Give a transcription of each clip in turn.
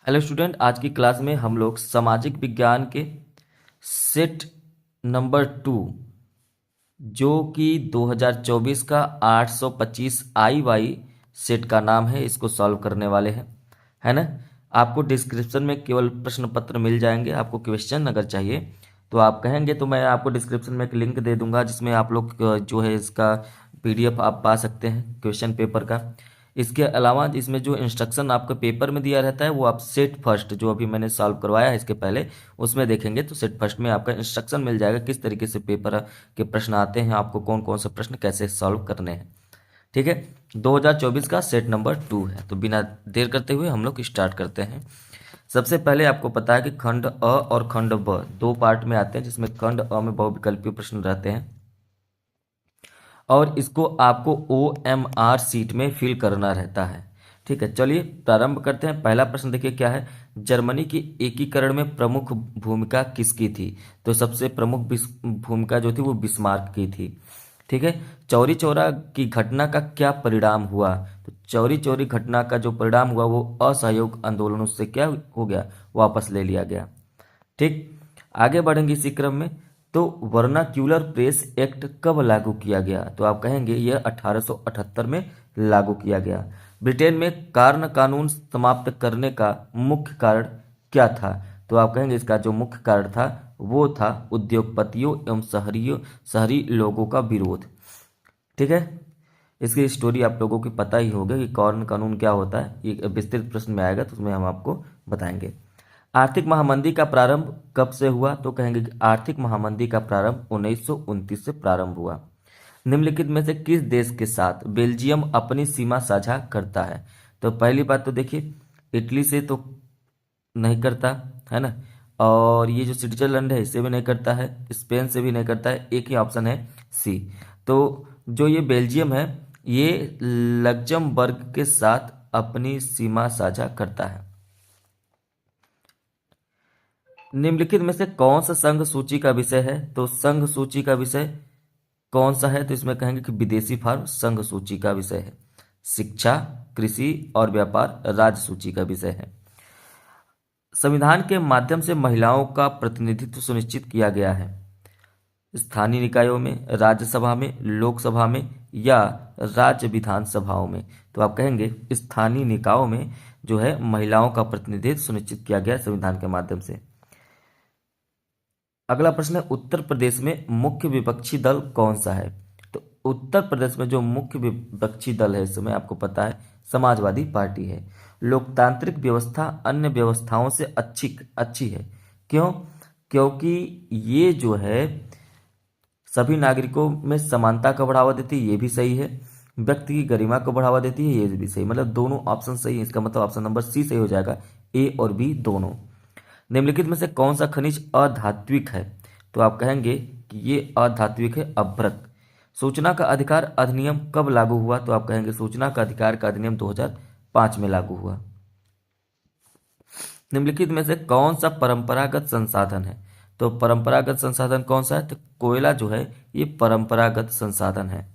Hello student, आज की class में हम लोग सामाजिक विज्ञान के सेट नंबर 2 जो कि 2024 का 825 आई वाई सेट का नाम है, इसको सॉल्व करने वाले हैं, है ना। आपको डिस्क्रिप्शन में केवल प्रश्न पत्र मिल जाएंगे। आपको क्वेश्चन अगर चाहिए तो आप कहेंगे तो मैं आपको डिस्क्रिप्शन में एक लिंक दे दूंगा, जिसमें आप लोग जो है इसका पीडीएफ आप पा सकते हैं क्वेश्चन पेपर का। इसके अलावा इसमें जो इंस्ट्रक्शन आपके पेपर में दिया रहता है वो आप सेट फर्स्ट जो अभी मैंने सॉल्व करवाया है इसके पहले, उसमें देखेंगे तो सेट फर्स्ट में आपका इंस्ट्रक्शन मिल जाएगा किस तरीके से पेपर के प्रश्न आते हैं, आपको कौन कौन से प्रश्न कैसे सॉल्व करने हैं। ठीक है, 2024 का सेट नंबर 2 है। तो बिना देर करते हुए हम लोग स्टार्ट करते हैं। सबसे पहले आपको पता है कि खंड अ और खंड ब दो पार्ट में आते हैं, जिसमें खंड अ में बहुविकल्पीय प्रश्न रहते हैं और इसको आपको OMR सीट में फिल करना रहता है। ठीक है, चलिए प्रारंभ करते हैं। पहला प्रश्न देखिए क्या है। जर्मनी की एकीकरण में प्रमुख भूमिका किसकी थी? तो सबसे प्रमुख भूमिका जो थी वो बिस्मार्क की थी। ठीक है, चौरी चौरा की घटना का क्या परिणाम हुआ? तो चौरी चौरी घटना का जो परिणाम हुआ वो असहयोग आंदोलनों से क्या हो गया, वापस ले लिया गया। ठीक, आगे बढ़ेंगे इसी क्रम में। तो वर्नाक्यूलर प्रेस एक्ट कब लागू किया गया? तो आप कहेंगे यह 1878 में लागू किया गया। ब्रिटेन में कार्न कानून समाप्त करने का मुख्य कारण क्या था? तो आप कहेंगे इसका जो मुख्य कारण था वो था उद्योगपतियों एवं शहरी लोगों का विरोध। ठीक है, इसकी स्टोरी आप लोगों की पता ही होगी कि कार्न कानून क्या होता है। ये विस्तृत प्रश्न में आएगा तो उसमें हम आपको बताएंगे। आर्थिक महामंदी का प्रारंभ कब से हुआ? तो कहेंगे कि आर्थिक महामंदी का प्रारंभ 1929 से प्रारंभ हुआ। निम्नलिखित में से किस देश के साथ बेल्जियम अपनी सीमा साझा करता है? तो पहली बात तो देखिए, इटली से तो नहीं करता, है ना। और ये जो स्विट्जरलैंड है इससे भी नहीं करता है, स्पेन से भी नहीं करता है, एक ही ऑप्शन है सी। तो जो ये बेल्जियम है ये लग्जमबर्ग के साथ अपनी सीमा साझा करता है। निम्नलिखित में से कौन सा संघ सूची का विषय है? तो संघ सूची का विषय कौन सा है? तो इसमें कहेंगे कि विदेशी फार्म संघ सूची का विषय है। शिक्षा, कृषि और व्यापार राज्य सूची का विषय है। संविधान के माध्यम से महिलाओं का प्रतिनिधित्व सुनिश्चित किया गया है। स्थानीय निकायों में, राज्यसभा में, लोकसभा में या राज्य विधानसभाओं में? तो आप कहेंगे स्थानीय निकायों में जो है महिलाओं का प्रतिनिधित्व सुनिश्चित किया गया संविधान के माध्यम से। अगला प्रश्न है, उत्तर प्रदेश में मुख्य विपक्षी दल कौन सा है? तो उत्तर प्रदेश में जो मुख्य विपक्षी दल है इस समय आपको पता है समाजवादी पार्टी है। लोकतांत्रिक व्यवस्था अन्य व्यवस्थाओं से अच्छी अच्छी है। क्यों? क्योंकि ये जो है सभी नागरिकों में समानता का बढ़ावा देती है, ये भी सही है। व्यक्ति की गरिमा को बढ़ावा देती है, ये भी सही। मतलब दोनों ऑप्शन सही है, इसका मतलब ऑप्शन नंबर सी सही हो जाएगा, ए और बी दोनों। निम्नलिखित में से कौन सा खनिज अधात्विक है? तो आप कहेंगे कि ये अधात्विक है अभ्रक। सूचना का अधिकार अधिनियम कब लागू हुआ? तो आप कहेंगे सूचना का अधिकार का अधिनियम 2005 में लागू हुआ। निम्नलिखित में से कौन सा परंपरागत संसाधन है? तो परंपरागत संसाधन कौन सा है? तो कोयला जो है ये परंपरागत संसाधन है।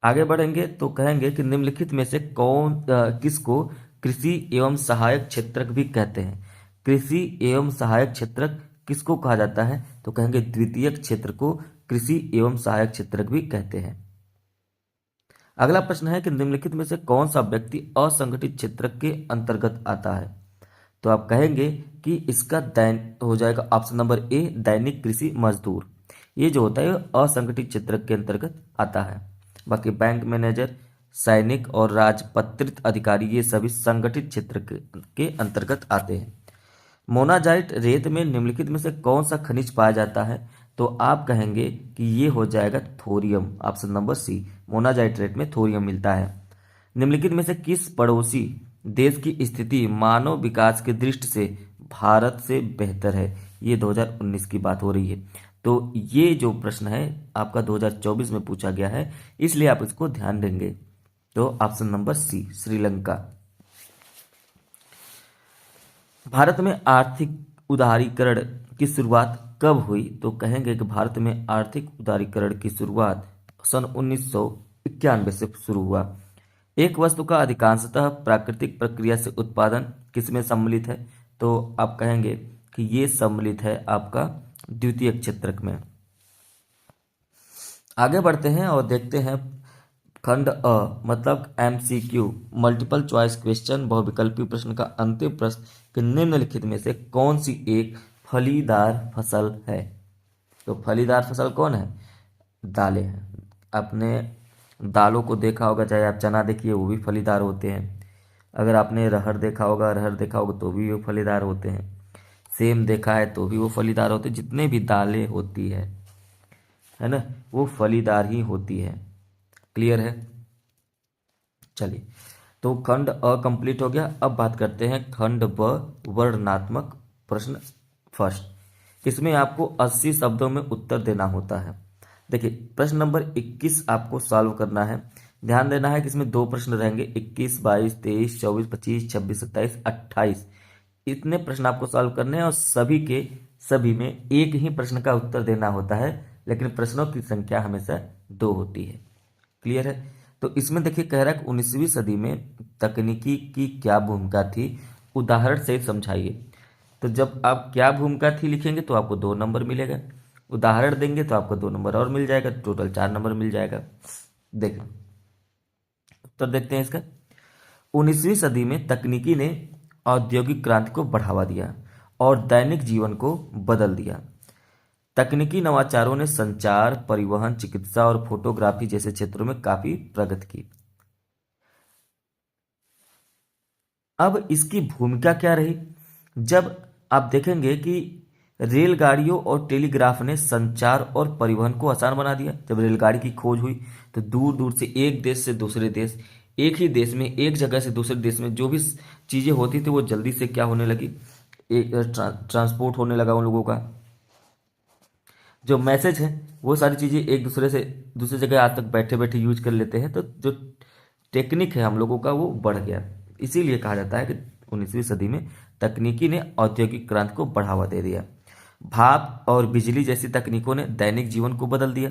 आगे बढ़ेंगे तो कहेंगे कि निम्नलिखित में से किसको कृषि एवं सहायक क्षेत्रक भी कहते हैं? कृषि एवं सहायक क्षेत्रक किसको कहा जाता है? तो कहेंगे द्वितीयक क्षेत्र को कृषि एवं सहायक क्षेत्रक भी कहते हैं। अगला प्रश्न है कि निम्नलिखित में से कौन सा व्यक्ति असंगठित क्षेत्रक के अंतर्गत आता है? तो आप कहेंगे कि इसका हो जाएगा ऑप्शन नंबर ए दैनिक कृषि मजदूर। ये जो होता है असंगठित क्षेत्र के अंतर्गत आता है। बाकी बैंक मैनेजर, सैनिक और राजपत्रित अधिकारी ये सभी संगठित क्षेत्र के अंतर्गत आते हैं। मोनाजाइट रेत में निम्नलिखित में से कौन सा खनिज पाया जाता है? तो आप कहेंगे कि ये हो जाएगा thorium, option number C. Monazite रेत में थोरियम मिलता है। निम्नलिखित में से किस पड़ोसी देश की स्थिति मानव विकास की दृष्टि से भारत से बेहतर है? ये 2019 की बात हो रही है। तो ये जो प्रश्न है आपका 2024 में पूछा गया है, इसलिए आप इसको ध्यान देंगे। तो option number C Sri Lanka. Bharat में आर्थिक उदारीकरण की शुरुआत कब हुई? तो कहेंगे कि भारत में आर्थिक उदारीकरण की शुरुआत सन 1991 से शुरू हुआ। एक वस्तु का अधिकांशतः प्राकृतिक प्रक्रिया से उत्पादन किसमें सम्मिलित है? तो आप कहेंगे कि ये सम्मिलित है आपका द्वितीयक क्षेत्रक में। आगे बढ़ते हैं और देखते हैं खंड अ मतलब MCQ मल्टीपल चॉइस क्वेश्चन बहुविकल्पी प्रश्न का अंतिम प्रश्न कि निम्नलिखित में से कौन सी एक फलीदार फसल है? तो फलीदार फसल कौन है? दालें हैं। आपने दालों को देखा होगा, चाहे आप चना देखिए वो भी फलीदार होते हैं। अगर आपने अरहर देखा होगा तो भी वो फलीदार होते हैं। सेम देखा है तो भी वो फलीदार होते हैं। जितने भी दालें होती है ना, वो फलीदार ही होती है। क्लियर है? चलिए, तो खंड अ कंप्लीट हो गया। अब बात करते हैं खंड ब वर्णनात्मक प्रश्न फर्स्ट। इसमें आपको 80 शब्दों में उत्तर देना होता है। देखिए, प्रश्न नंबर 21 आपको सॉल्व करना है। ध्यान देना है कि इसमें दो प्रश्न रहेंगे, 21, 22, 23, 24, 25, 26, 27, 28। इतने प्रश्न आपको सॉल्व करने हैं और सभी के सभी में एक ही प्रश्न का उत्तर देना होता है, लेकिन प्रश्नों की संख्या हमेशा 2 होती है। क्लियर है? तो इसमें देखिए कह रहा है कि 19वीं सदी में तकनीकी की क्या भूमिका थी, उदाहरण से समझाइए। तो जब आप क्या भूमिका थी लिखेंगे तो आपको 2 नंबर मिलेगा, उदाहरण देंगे तो आपको 2 नंबर और मिल जाएगा, टोटल 4 नंबर मिल जाएगा। देखिए उत्तर देखते हैं इसका। 19वीं सदी में तकनीकी ने औद्योगिक क्रांति को बढ़ावा दिया और दैनिक जीवन को बदल दिया। तकनीकी नवाचारों ने संचार, परिवहन, चिकित्सा और फोटोग्राफी जैसे क्षेत्रों में काफी प्रगति की। अब इसकी भूमिका क्या रही? जब आप देखेंगे कि रेलगाड़ियों और टेलीग्राफ ने संचार और परिवहन को आसान बना दिया। जब रेलगाड़ी की खोज हुई तो दूर दूर से एक देश से दूसरे देश, एक ही देश में एक जगह से दूसरे देश में जो भी चीजें होती थी वो जल्दी से क्या होने लगी, एक ट्रांसपोर्ट होने लगा उन लोगों का। जो मैसेज है वो सारी चीज़ें एक दूसरे से दूसरी जगह आज तक बैठे बैठे यूज कर लेते हैं। तो जो टेक्निक है हम लोगों का वो बढ़ गया। इसीलिए कहा जाता है कि 19वीं सदी में तकनीकी ने औद्योगिक क्रांति को बढ़ावा दे दिया। भाप और बिजली जैसी तकनीकों ने दैनिक जीवन को बदल दिया।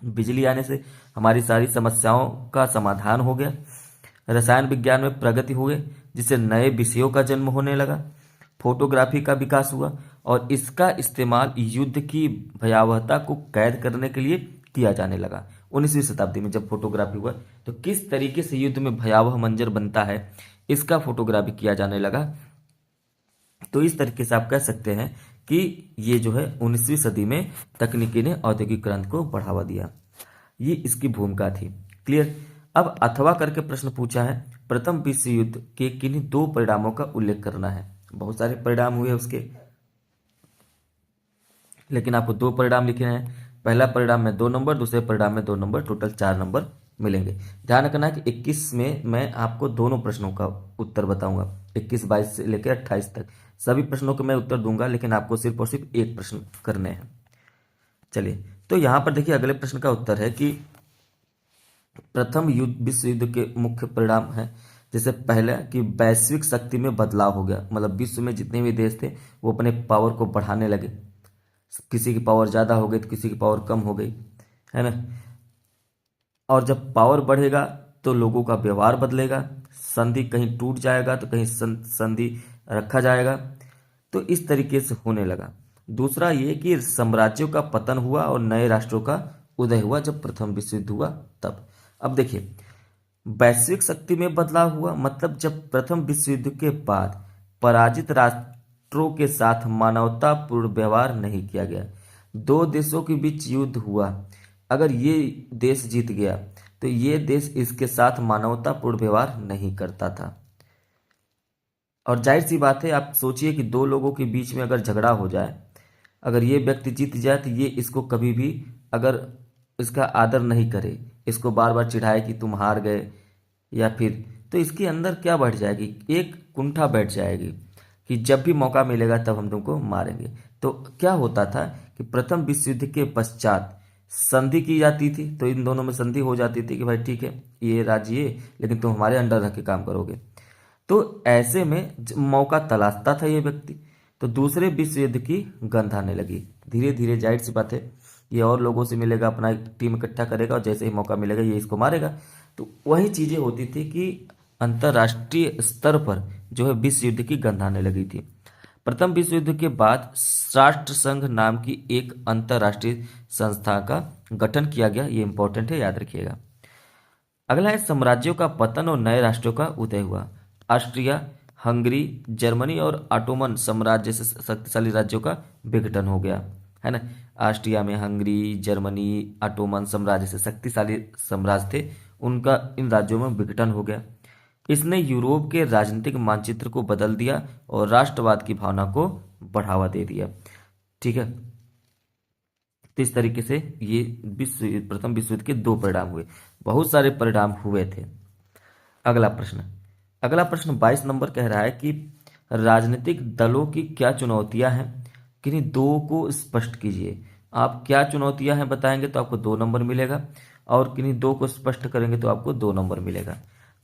बिजली आने से हमारी सारी समस्याओं का समाधान हो गया। रसायन विज्ञान में प्रगति हुए जिससे नए विषयों का जन्म होने लगा। फोटोग्राफी का विकास हुआ और इसका इस्तेमाल युद्ध की भयावहता को कैद करने के लिए किया जाने लगा। 19वीं शताब्दी में जब फोटोग्राफी हुआ तो किस तरीके से युद्ध में भयावह मंजर बनता है इसका फोटोग्राफी किया जाने लगा। तो इस तरीके से आप कह सकते हैं कि ये जो है 19वीं सदी में तकनीकी ने औद्योगिक क्रांति को बढ़ावा दिया। ये इसकी भूमिका थी। क्लियर? अब अथवा करके प्रश्न पूछा है, प्रथम विश्व युद्ध के किन्हीं 2 परिणामों का उल्लेख करना है। बहुत सारे परिणाम हुए उसके, लेकिन आपको 2 परिणाम लिखने हैं। पहला परिणाम में 2 नंबर, दूसरे परिणाम में 2 नंबर, टोटल 4 नंबर मिलेंगे। ध्यान रखना है कि 21 में मैं आपको दोनों प्रश्नों का उत्तर बताऊंगा। 21, 22 से लेकर 28 तक सभी प्रश्नों के मैं उत्तर दूंगा, लेकिन आपको सिर्फ और सिर्फ एक प्रश्न करने हैं। चलिए, तो यहां पर देखिए अगले प्रश्न का उत्तर है कि प्रथम विश्व युद्ध के मुख्य परिणाम है। जैसे पहला कि वैश्विक शक्ति में बदलाव हो गया, मतलब विश्व में जितने भी देश थे वो अपने पावर को बढ़ाने लगे। किसी की पावर ज़्यादा हो गई तो किसी की पावर कम हो गई, है ना। और जब पावर बढ़ेगा तो लोगों का व्यवहार बदलेगा। संधि कहीं टूट जाएगा तो कहीं संधि रखा जाएगा। तो इस तरीके से होने लगा। दूसरा ये कि साम्राज्यों का पतन हुआ और नए राष्ट्रों का उदय हुआ जब प्रथम विश्व युद्ध हुआ तब। अब देखिए, वैश्विक शक्ति में बदलाव हुआ मतलब जब प्रथम विश्व युद्ध के बाद पराजित राष्ट्रों के साथ मानवतापूर्ण व्यवहार नहीं किया गया। 2 देशों के बीच युद्ध हुआ, अगर ये देश जीत गया तो ये देश इसके साथ मानवतापूर्ण व्यवहार नहीं करता था। और जाहिर सी बात है, आप सोचिए कि 2 लोगों के बीच में अगर झगड़ा हो जाए, अगर ये व्यक्ति जीत जाए तो ये इसको कभी भी अगर इसका आदर नहीं करे, इसको बार बार चिढ़ाए कि तुम हार गए, या फिर तो इसके अंदर क्या बैठ जाएगी, एक कुंठा बैठ जाएगी कि जब भी मौका मिलेगा तब हम तुमको मारेंगे। तो क्या होता था कि प्रथम विश्व युद्ध के पश्चात संधि की जाती थी, तो इन दोनों में संधि हो जाती थी कि भाई ठीक है ये राज्य ये, लेकिन तुम हमारे अंडर रह के काम करोगे। तो ऐसे में मौका तलाशता था ये व्यक्ति, तो दूसरे विश्व युद्ध की गंध आने लगी। धीरे धीरे जाहिर सी बात है ये और लोगों से मिलेगा, अपना एक टीम इकट्ठा करेगा और जैसे ही मौका मिलेगा ये इसको मारेगा। तो वही चीज़ें होती थी कि अंतर्राष्ट्रीय स्तर पर जो है विश्व युद्ध की गंध आने लगी थी। प्रथम विश्व युद्ध के बाद राष्ट्र संघ नाम की एक अंतर्राष्ट्रीय संस्था का गठन किया गया। ये इंपॉर्टेंट है, याद रखिएगा। अगला है साम्राज्यों का पतन और नए राष्ट्रों का उदय हुआ। ऑस्ट्रिया, हंगरी, जर्मनी और ऑटोमन साम्राज्य जैसे शक्तिशाली राज्यों का विघटन हो गया, है ना। ऑस्ट्रिया में हंगरी, जर्मनी, ऑटोमन साम्राज्य से शक्तिशाली साम्राज्य थे, उनका इन राज्यों में विघटन हो गया। इसने यूरोप के राजनीतिक मानचित्र को बदल दिया और राष्ट्रवाद की भावना को बढ़ावा दे दिया। ठीक है, तो इस तरीके से ये प्रथम विश्व युद्ध के दो परिणाम हुए, बहुत सारे परिणाम हुए थे। अगला प्रश्न 22 नंबर कह रहा है कि राजनीतिक दलों की क्या चुनौतियां हैं, किन्हीं दो को स्पष्ट कीजिए। आप क्या चुनौतियां हैं बताएंगे तो आपको 2 नंबर मिलेगा, और किन्हीं दो को स्पष्ट करेंगे तो आपको 2 नंबर मिलेगा।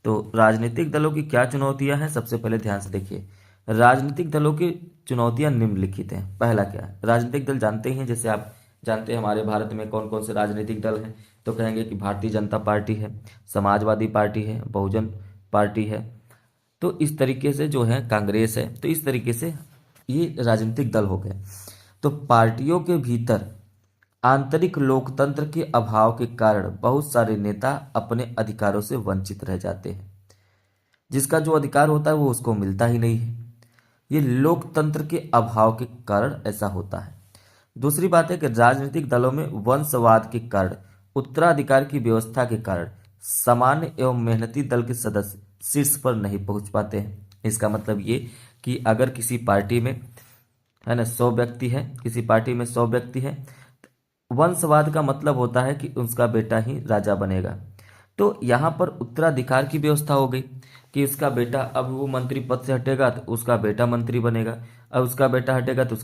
तो राजनीतिक दलों की क्या चुनौतियां हैं, सबसे पहले ध्यान से देखिए। राजनीतिक दलों की चुनौतियां निम्नलिखित हैं। पहला क्या है, राजनीतिक दल जानते ही हैं, जैसे आप जानते हैं हमारे भारत में कौन कौन से राजनीतिक दल हैं। तो कहेंगे कि भारतीय जनता पार्टी है, समाजवादी पार्टी है, बहुजन पार्टी है, तो इस तरीके से जो है कांग्रेस है। तो इस तरीके से ये राजनीतिक दल हो गए। तो पार्टियों के भीतर आंतरिक लोकतंत्र के अभाव के कारण बहुत सारे नेता अपने अधिकारों से वंचित रह जाते हैं। जिसका जो अधिकार होता है वो उसको मिलता ही नहीं है। ये लोकतंत्र के अभाव के कारण ऐसा होता है। दूसरी बात है कि राजनीतिक दलों में वंशवाद के कारण, उत्तराधिकार की व्यवस्था के कारण सामान्य एवं मेहनती दल के सदस्य शीर्ष पर नहीं पहुंच पाते हैं। इसका मतलब ये कि अगर किसी पार्टी में, है ना, 100 व्यक्ति है, किसी पार्टी में 100 व्यक्ति है, वंशवाद का मतलब होता है कि उसका बेटा ही राजा बनेगा। तो यहाँ पर उत्तराधिकार की व्यवस्था हो गई कि उसका बेटा, अब वो मंत्री पद से हटेगा तो उसका बेटा मंत्री बनेगा, अब उसका बेटा हटेगा तो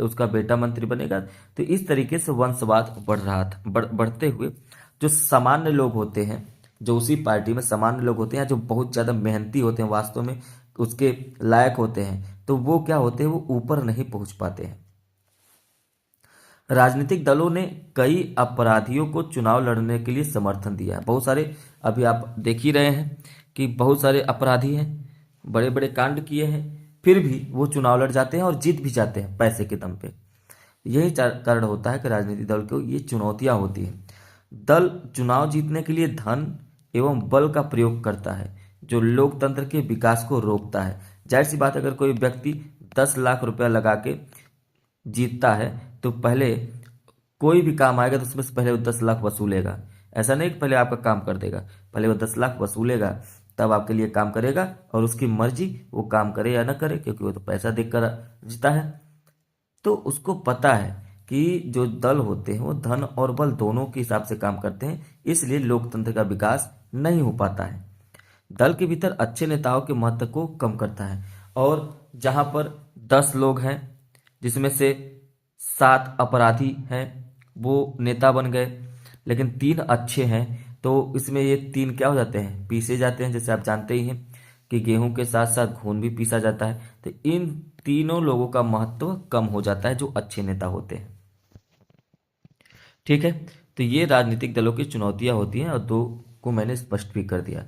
उसका बेटा मंत्री बनेगा। तो इस तरीके से वंशवाद बढ़ रहा था। बढ़ते हुए जो सामान्य लोग होते हैं, जो उसी पार्टी में सामान्य लोग होते हैं, जो बहुत ज़्यादा मेहनती होते हैं, वास्तव में उसके लायक होते हैं, तो वो क्या होते हैं, वो ऊपर नहीं पहुंच पाते हैं। राजनीतिक दलों ने कई अपराधियों को चुनाव लड़ने के लिए समर्थन दिया है। बहुत सारे, अभी आप देख ही रहे हैं कि बहुत सारे अपराधी हैं, बड़े बड़े कांड किए हैं, फिर भी वो चुनाव लड़ जाते हैं और जीत भी जाते हैं पैसे के दम पे। यही कारण होता है कि राजनीतिक दल को ये चुनौतियां होती हैं। दल चुनाव जीतने के लिए धन एवं बल का प्रयोग करता है, जो लोकतंत्र के विकास को रोकता है। जाहिर सी बात, अगर कोई व्यक्ति 10 लाख रुपया लगा के जीतता है तो पहले कोई भी काम आएगा तो उसमें से पहले वो 10 लाख वसूलेगा। ऐसा नहीं कि पहले आपका काम कर देगा, पहले वो 10 लाख वसूलेगा, तब आपके लिए काम करेगा, और उसकी मर्जी वो काम करे या ना करे, क्योंकि वो तो पैसा देकर जीता है। तो उसको पता है कि जो दल होते हैं वो धन और बल दोनों के हिसाब से काम करते हैं, इसलिए लोकतंत्र का विकास नहीं हो पाता है। दल के भीतर अच्छे नेताओं के महत्व को कम करता है। और जहां पर 10 लोग हैं जिसमें से 7 अपराधी हैं, वो नेता बन गए, लेकिन 3 अच्छे हैं, तो इसमें ये 3 क्या हो जाते हैं, पीसे जाते हैं। जैसे आप जानते ही हैं कि गेहूं के साथ साथ खून भी पीसा जाता है। तो इन तीनों लोगों का महत्व कम हो जाता है जो अच्छे नेता होते हैं। ठीक है, तो ये राजनीतिक दलों की चुनौतियां होती हैं, और 2 को मैंने स्पष्ट भी कर दिया।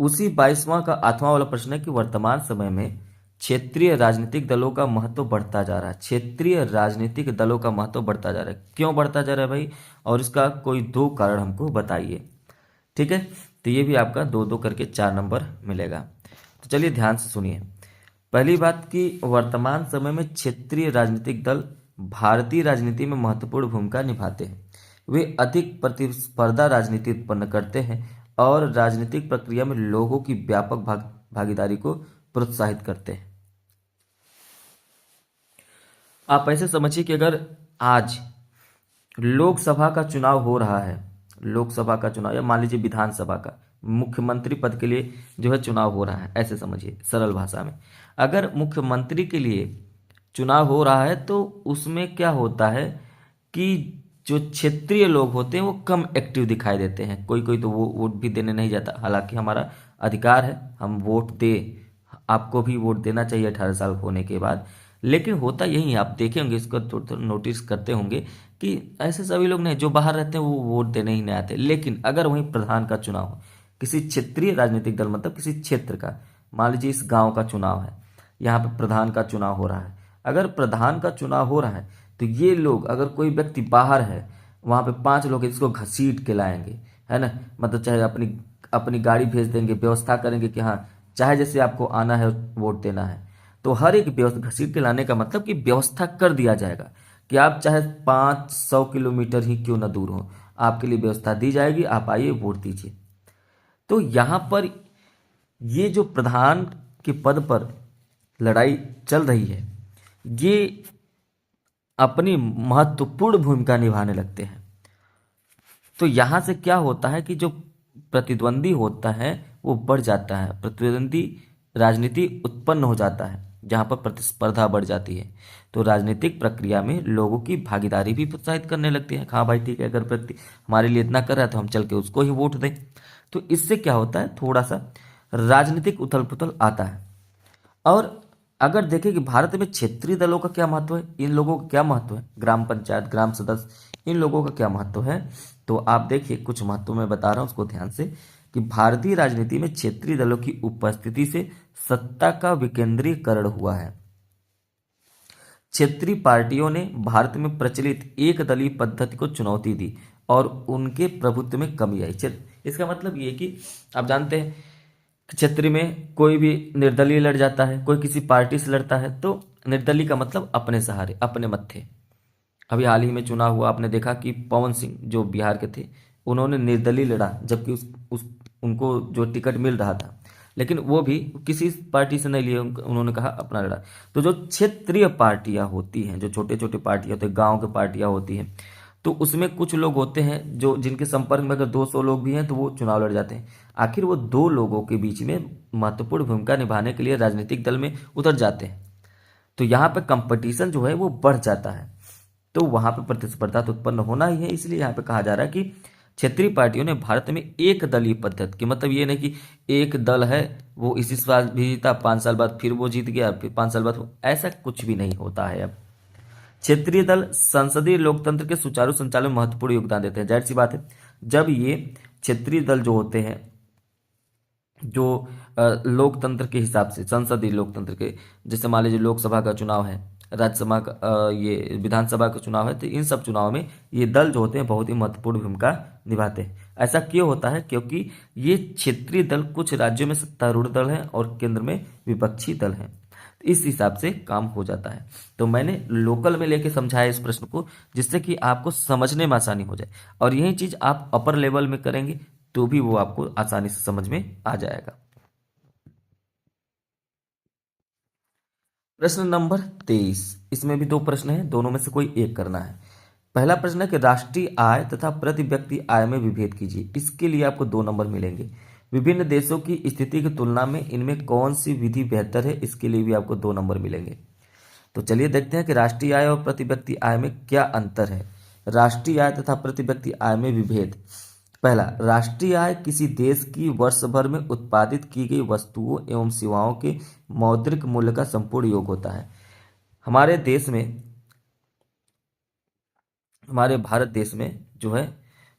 उसी 22वां का 8वां वाला प्रश्न है कि वर्तमान समय में क्षेत्रीय राजनीतिक दलों का महत्व बढ़ता जा रहा है। क्षेत्रीय राजनीतिक दलों का महत्व बढ़ता जा रहा है, क्यों बढ़ता जा रहा है भाई, और इसका कोई 2 कारण हमको बताइए। ठीक है, तो ये भी आपका 2-2 करके 4 नंबर मिलेगा। तो चलिए ध्यान से सुनिए। पहली बात कि वर्तमान समय में क्षेत्रीय राजनीतिक दल भारतीय राजनीति में महत्वपूर्ण भूमिका निभाते हैं। वे अधिक प्रतिस्पर्धा राजनीति उत्पन्न करते हैं और राजनीतिक प्रक्रिया में लोगों की व्यापक भागीदारी को प्रोत्साहित करते हैं। आप ऐसे समझिए कि अगर आज लोकसभा का चुनाव हो रहा है, लोकसभा का चुनाव, या मान लीजिए विधानसभा का, मुख्यमंत्री पद के लिए जो है चुनाव हो रहा है, ऐसे समझिए सरल भाषा में। अगर मुख्यमंत्री के लिए चुनाव हो रहा है तो उसमें क्या होता है कि जो क्षेत्रीय लोग होते हैं वो कम एक्टिव दिखाई देते हैं। कोई कोई तो वो वोट भी देने नहीं जाता, हालांकि हमारा अधिकार है हम वोट दे, आपको भी वोट देना चाहिए 18 साल होने के बाद। लेकिन होता यही है, आप देखे होंगे, इसको थोड़ा थोड़ा नोटिस करते होंगे कि ऐसे सभी लोग नहीं जो बाहर रहते हैं वो वोट देने ही नहीं आते। लेकिन अगर वहीं प्रधान का चुनाव हो, किसी क्षेत्रीय राजनीतिक दल मतलब किसी क्षेत्र का, मान लीजिए इस गांव का चुनाव है, यहाँ पे प्रधान का चुनाव हो रहा है, अगर प्रधान का चुनाव हो रहा है तो ये लोग, अगर कोई व्यक्ति बाहर है, वहाँ पे 5 लोग इसको घसीट के लाएंगे, है ना, मतलब चाहे अपनी अपनी गाड़ी भेज देंगे, व्यवस्था करेंगे कि हाँ चाहे जैसे आपको आना है वोट देना है। तो हर एक व्यवस्था घसीट के लाने का मतलब कि व्यवस्था कर दिया जाएगा कि आप चाहे 500 किलोमीटर ही क्यों ना दूर हो, आपके लिए व्यवस्था दी जाएगी, आप आइए वोट दीजिए। तो यहाँ पर ये जो प्रधान के पद पर लड़ाई चल रही है, ये अपनी महत्वपूर्ण भूमिका निभाने लगते हैं। तो यहाँ से क्या होता है कि जो प्रतिद्वंदी होता है वो बढ़ जाता है, प्रतिद्वंदी राजनीति उत्पन्न हो जाता है, जहाँ पर प्रतिस्पर्धा बढ़ जाती है। तो राजनीतिक प्रक्रिया में लोगों की भागीदारी भी प्रोत्साहित करने लगती है। हाँ भाई ठीक है, अगर व्यक्ति हमारे लिए इतना कर रहा है तो हम चल के उसको ही वोट दें। तो इससे क्या होता है, थोड़ा सा राजनीतिक उथल पुथल आता है। और अगर देखें कि भारत में क्षेत्रीय दलों का क्या महत्व है, इन लोगों का क्या महत्व है, ग्राम पंचायत, ग्राम सदस्य, इन लोगों का क्या महत्व है, तो आप देखिए कुछ महत्व मैं बता रहा हूं उसको ध्यान से, कि भारतीय राजनीति में क्षेत्रीय दलों की उपस्थिति से सत्ता का विकेंद्रीकरण हुआ है। क्षेत्रीय पार्टियों ने भारत में प्रचलित एक दलीय पद्धति को चुनौती दी और उनके प्रभुत्व में कमी आई। इसका मतलब ये कि आप जानते हैं क्षेत्र में कोई भी निर्दलीय लड़ जाता है, कोई किसी पार्टी से लड़ता है, तो निर्दलीय का मतलब अपने सहारे, अपने मत्थे। अभी हाल ही में चुनाव हुआ, आपने देखा कि पवन सिंह जो बिहार के थे, उन्होंने निर्दलीय लड़ा, जबकि उस उनको जो टिकट मिल रहा था, लेकिन वो भी किसी पार्टी से नहीं लिए, उन्होंने कहा अपना लड़ा। तो जो क्षेत्रीय पार्टियां होती हैं, जो छोटे छोटे पार्टियां होते हैं, गांव के पार्टियां होती हैं, तो उसमें कुछ लोग होते हैं जो जिनके संपर्क में अगर 200 लोग भी हैं तो वो चुनाव लड़ जाते हैं। आखिर वो 2 लोगों के बीच में महत्वपूर्ण भूमिका निभाने के लिए राजनीतिक दल में उतर जाते हैं। तो यहाँ पे कंपटीशन जो है वो बढ़ जाता है, तो वहाँ पे प्रतिस्पर्धा तो उत्पन्न होना ही है। इसलिए यहाँ पे कहा जा रहा है कि क्षेत्रीय पार्टियों ने भारत में एक दलीय पद्धति की, मतलब ये नहीं कि एक दल है वो इसी साल भी जीता, 5 साल बाद फिर वो जीत गया, फिर 5 साल बाद ऐसा कुछ भी नहीं होता है। अब क्षेत्रीय दल संसदीय लोकतंत्र के सुचारू संचालन में महत्वपूर्ण योगदान देते हैं। जाहिर सी बात है, जब ये क्षेत्रीय दल जो होते हैं, जो लोकतंत्र के हिसाब से, संसदीय लोकतंत्र के, जैसे मान लीजिए लोकसभा का चुनाव है, राज्यसभा का ये विधानसभा का चुनाव है, तो इन सब चुनाव में ये दल जो होते हैं बहुत ही महत्वपूर्ण भूमिका निभाते हैं। ऐसा क्यों होता है, क्योंकि ये क्षेत्रीय दल कुछ राज्यों में सत्तारूढ़ दल हैं और केंद्र में विपक्षी दल हैं। इस हिसाब से काम हो जाता है। तो मैंने लोकल में लेके समझाया इस प्रश्न को, जिससे कि आपको समझने में आसानी हो जाए, और यही चीज आप अपर लेवल में करेंगे तो भी वो आपको आसानी से समझ में आ जाएगा। प्रश्न नंबर 23, इसमें भी 2 प्रश्न हैं, दोनों में से कोई एक करना है। पहला प्रश्न है कि राष्ट्रीय आय तथा प्रति व्यक्ति आय में विभेद कीजिए। इसके लिए आपको 2 नंबर मिलेंगे। विभिन्न देशों की स्थिति की तुलना में इनमें कौन सी विधि बेहतर है, इसके लिए भी आपको 2 नंबर मिलेंगे। तो चलिए देखते हैं कि राष्ट्रीय आय और प्रति व्यक्ति आय में क्या अंतर है। राष्ट्रीय आय तथा प्रति व्यक्ति आय में विभेद। पहला, राष्ट्रीय आय किसी देश की वर्ष भर में उत्पादित की गई वस्तुओं एवं सेवाओं के मौद्रिक मूल्य का संपूर्ण योग होता है। हमारे देश में, हमारे भारत देश में जो है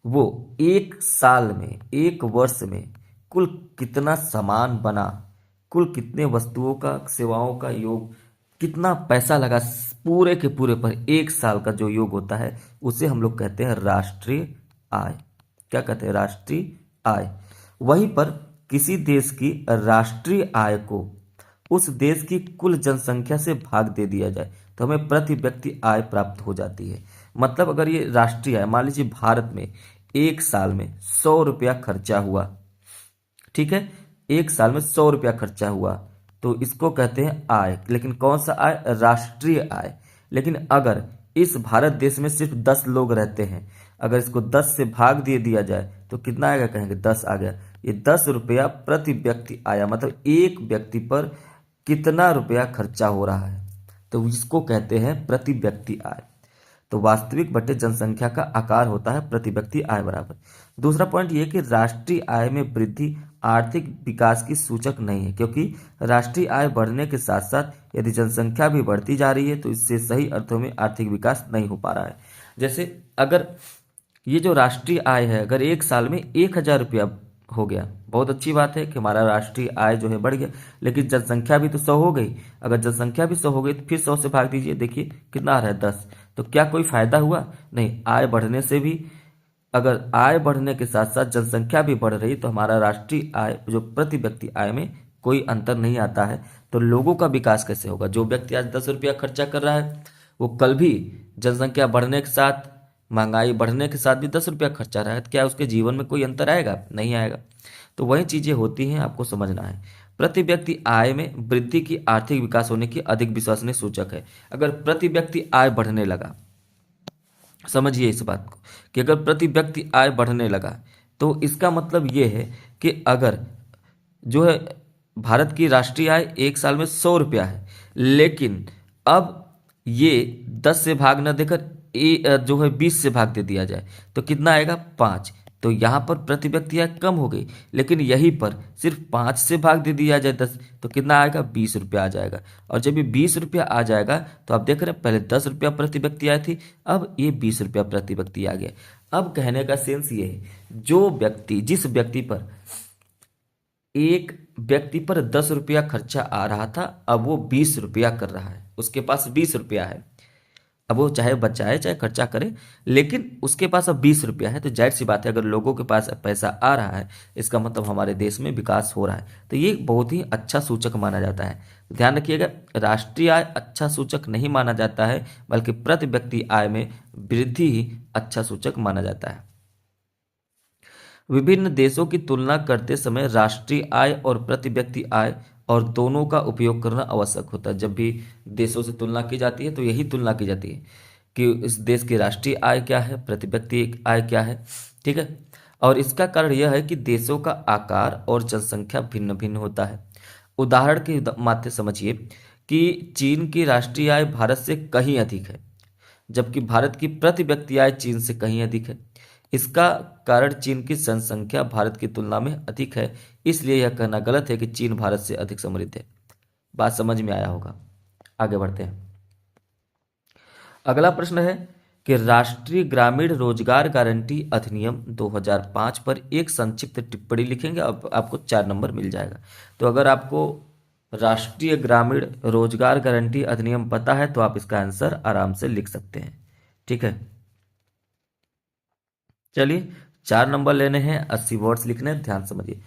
वो एक साल में, एक वर्ष में कुल कितना सामान बना, कुल कितने वस्तुओं का, सेवाओं का योग, कितना पैसा लगा, पूरे के पूरे पर एक साल का जो योग होता है उसे हम लोग कहते हैं राष्ट्रीय आय। क्या कहते हैं, राष्ट्रीय आय। वहीं पर किसी देश की राष्ट्रीय आय को उस देश की कुल जनसंख्या से भाग दे दिया जाए तो हमें प्रति व्यक्ति आय प्राप्त हो जाती है। मतलब अगर ये राष्ट्रीय आय, मान लीजिए भारत में एक साल में 100 रुपया खर्चा हुआ, ठीक है, एक साल में 100 रुपया खर्चा हुआ, तो इसको कहते हैं आय। लेकिन कौन सा आय, राष्ट्रीय आय। लेकिन अगर इस भारत देश में सिर्फ 10 लोग रहते हैं, अगर इसको 10 से भाग दे दिया जाए तो कितना आएगा, कहेंगे 10 आ गया। ये 10 रुपया प्रति व्यक्ति आया, मतलब एक व्यक्ति पर कितना रुपया खर्चा हो रहा है, तो इसको कहते हैं प्रति व्यक्ति आय। तो वास्तविक बटे जनसंख्या का आकार होता है प्रति व्यक्ति आय बराबर। दूसरा पॉइंट ये कि राष्ट्रीय आय में वृद्धि आर्थिक विकास की सूचक नहीं है, क्योंकि राष्ट्रीय आय बढ़ने के साथ साथ यदि जनसंख्या भी बढ़ती जा रही है तो इससे सही अर्थों में आर्थिक विकास नहीं हो पा रहा है। जैसे अगर ये जो राष्ट्रीय आय है, अगर एक साल में 1,000 रुपया हो गया, बहुत अच्छी बात है कि हमारा राष्ट्रीय आय जो है बढ़ गया, लेकिन जनसंख्या भी तो 100 हो गई। अगर जनसंख्या भी 100 हो गई तो फिर 100 से भाग दीजिए, देखिए कितना आ रहा है 10। तो क्या कोई फायदा हुआ? नहीं। आय बढ़ने से भी, अगर आय बढ़ने के साथ साथ जनसंख्या भी बढ़ रही तो हमारा राष्ट्रीय आय जो प्रति व्यक्ति आय में कोई अंतर नहीं आता है। तो लोगों का विकास कैसे होगा? जो व्यक्ति आज 10 रुपया खर्चा कर रहा है वो कल भी जनसंख्या बढ़ने के साथ, महंगाई बढ़ने के साथ भी 10 रुपया खर्चा रहा है, तो क्या उसके जीवन में कोई अंतर आएगा? नहीं आएगा। तो वही चीजें होती हैं, आपको समझना है। प्रति व्यक्ति आय में वृद्धि की आर्थिक विकास होने की अधिक विश्वसनीय सूचक है। अगर प्रति व्यक्ति आय बढ़ने लगा, समझिए इस बात को, कि अगर प्रति व्यक्ति आय बढ़ने लगा तो इसका मतलब ये है कि अगर जो है भारत की राष्ट्रीय आय एक साल में 100 रुपया है, लेकिन अब ये 10 से भाग न देकर जो है 20 से भाग दे दिया जाए तो कितना आएगा? 5। तो यहाँ पर प्रति व्यक्ति आय कम हो गई, लेकिन यहीं पर सिर्फ 5 से भाग दे दिया जाए 10 तो कितना आएगा? 20 रुपया आ जाएगा। और जब ये 20 रुपया आ जाएगा तो आप देख रहे हैं पहले 10 रुपया प्रति व्यक्ति आय थी, अब ये 20 रुपया प्रति व्यक्ति आ गया। अब कहने का सेंस ये है, जो व्यक्ति, जिस व्यक्ति पर एक व्यक्ति पर 10 रुपया खर्चा आ रहा था, अब वो 20 रुपया कर रहा है, उसके पास 20 रुपया है। अब वो चाहे बचाए चाहे खर्चा करे, लेकिन उसके पास अब 20 रुपया है। तो जाहिर सी बात है, अगर लोगों के पास पैसा आ रहा है इसका मतलब हमारे देश में विकास हो रहा है। तो ये बहुत ही अच्छा सूचक माना जाता है। ध्यान रखिएगा, राष्ट्रीय आय अच्छा सूचक नहीं माना जाता है, बल्कि प्रति व्यक्ति आय में वृद्धि ही अच्छा सूचक माना जाता है। विभिन्न देशों की तुलना करते समय राष्ट्रीय आय और प्रति व्यक्ति आय और दोनों का उपयोग करना आवश्यक होता है। जब भी देशों से तुलना की जाती है तो यही तुलना की जाती है कि इस देश की राष्ट्रीय आय क्या है, प्रति व्यक्ति आय क्या है। ठीक है। और इसका कारण यह है कि देशों का आकार और जनसंख्या भिन्न भिन्न होता है। उदाहरण के माध्यम समझिए कि चीन की राष्ट्रीय आय भारत से कहीं अधिक है, जबकि भारत की प्रति व्यक्ति आय चीन से कहीं अधिक है। इसका कारण चीन की जनसंख्या भारत की तुलना में अधिक है, इसलिए यह कहना गलत है कि चीन भारत से अधिक समृद्ध है। बात समझ में आया होगा। आगे बढ़ते हैं। अगला प्रश्न है कि राष्ट्रीय ग्रामीण रोजगार गारंटी अधिनियम 2005 पर एक संक्षिप्त टिप्पणी लिखेंगे, अब आपको 4 नंबर मिल जाएगा। तो अगर आपको राष्ट्रीय ग्रामीण रोजगार गारंटी अधिनियम पता है तो आप इसका आंसर आराम से लिख सकते हैं। ठीक है, चलिए 4 नंबर लेने हैं, 80 वर्ड्स लिखने हैं। ध्यान समझिए,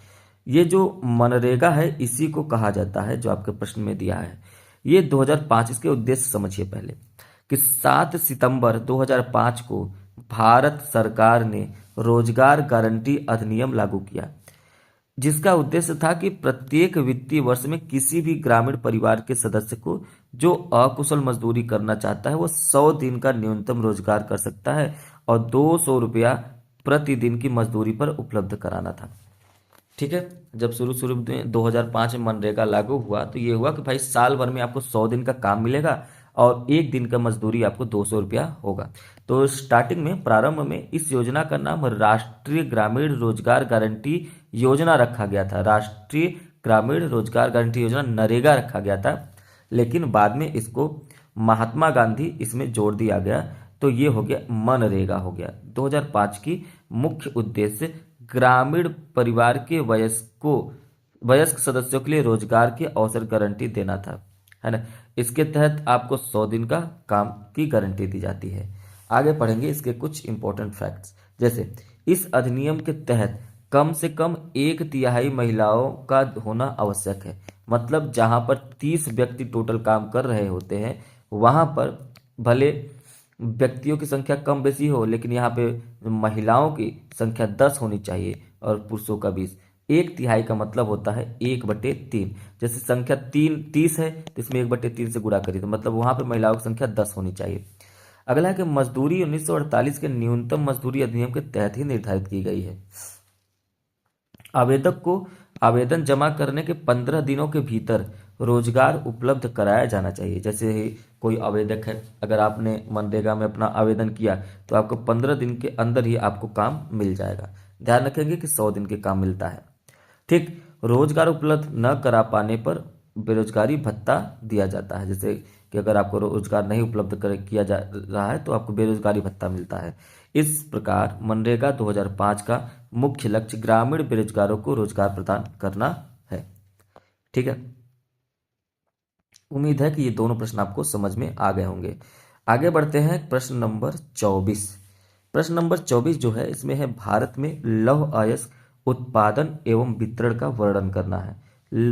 ये जो मनरेगा है इसी को कहा जाता है जो आपके प्रश्न में दिया है। ये 2005, इसके उद्देश्य समझिए पहले कि 7 सितंबर 2005 को भारत सरकार ने रोजगार गारंटी अधिनियम लागू किया, जिसका उद्देश्य था कि प्रत्येक वित्तीय वर्ष में किसी भी ग्रामीण परिवार के सदस्य को जो अकुशल मजदूरी करना चाहता है वो 100 दिन का न्यूनतम रोजगार कर सकता है और 200 रुपया प्रतिदिन की मजदूरी पर उपलब्ध कराना था। ठीक है, जब शुरू में 2005 में मनरेगा लागू हुआ तो ये हुआ कि भाई साल भर में आपको 100 दिन का काम मिलेगा और एक दिन का मजदूरी आपको 200 रुपया होगा। तो स्टार्टिंग में, प्रारंभ में इस योजना का नाम राष्ट्रीय ग्रामीण रोजगार गारंटी योजना रखा गया था। राष्ट्रीय ग्रामीण रोजगार गारंटी योजना, नरेगा रखा गया था, लेकिन बाद में इसको महात्मा गांधी इसमें जोड़ दिया गया तो ये हो गया मनरेगा हो गया। 2005 की मुख्य उद्देश्य ग्रामीण परिवार के वयस्क सदस्यों के लिए रोजगार के अवसर गारंटी देना था, है ना। इसके तहत आपको 100 दिन का काम की गारंटी दी जाती है। आगे पढ़ेंगे इसके कुछ इंपॉर्टेंट फैक्ट्स। जैसे इस अधिनियम के तहत कम से कम 1/3 महिलाओं का होना आवश्यक है। मतलब जहां पर 30 व्यक्ति टोटल काम कर रहे होते हैं वहां पर भले व्यक्तियों की संख्या कम बेसी हो, लेकिन यहाँ पे महिलाओं की संख्या 10 होनी चाहिए और पुरुषों का 20। 1/3 का मतलब होता है 1/3। जैसे संख्या 30 है तो इसमें 1/3 से गुणा करिए, तो मतलब वहां पे महिलाओं की संख्या 10 होनी चाहिए। अगला है कि मजदूरी 1948 के न्यूनतम मजदूरी अधिनियम के तहत ही निर्धारित की गई है। आवेदक को आवेदन जमा करने के 15 दिनों के भीतर रोजगार उपलब्ध कराया जाना चाहिए। जैसे ही कोई आवेदक है, अगर आपने मनरेगा में अपना आवेदन किया तो आपको 15 दिन के अंदर ही आपको काम मिल जाएगा। ध्यान रखेंगे कि 100 दिन के काम मिलता है। ठीक, रोजगार उपलब्ध न करा पाने पर बेरोजगारी भत्ता दिया जाता है। जैसे कि अगर आपको रोजगार नहीं उपलब्ध किया जा रहा है तो आपको बेरोजगारी भत्ता मिलता है। इस प्रकार मनरेगा 2005 का मुख्य लक्ष्य ग्रामीण बेरोजगारों को रोजगार प्रदान करना है। ठीक है, उम्मीद है कि ये दोनों प्रश्न आपको समझ में आ गए होंगे। आगे बढ़ते हैं प्रश्न नंबर 24। प्रश्न नंबर 24 जो है, इसमें है भारत में लौह अयस्क उत्पादन एवं वितरण का वर्णन करना है।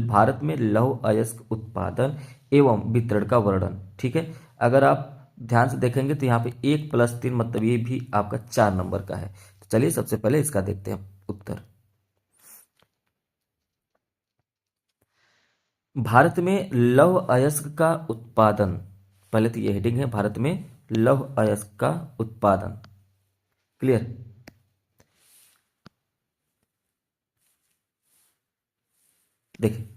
भारत में लौह अयस्क उत्पादन एवं वितरण का वर्णन। ठीक है, अगर आप ध्यान से देखेंगे तो यहाँ पे 1+3 मतलब ये भी आपका 4 नंबर का है। तो चलिए सबसे पहले इसका देखते हैं उत्तर। भारत में लौह अयस्क का उत्पादन, पहले तो ये हेडिंग है, भारत में लौह अयस्क का उत्पादन। क्लियर? देखिए,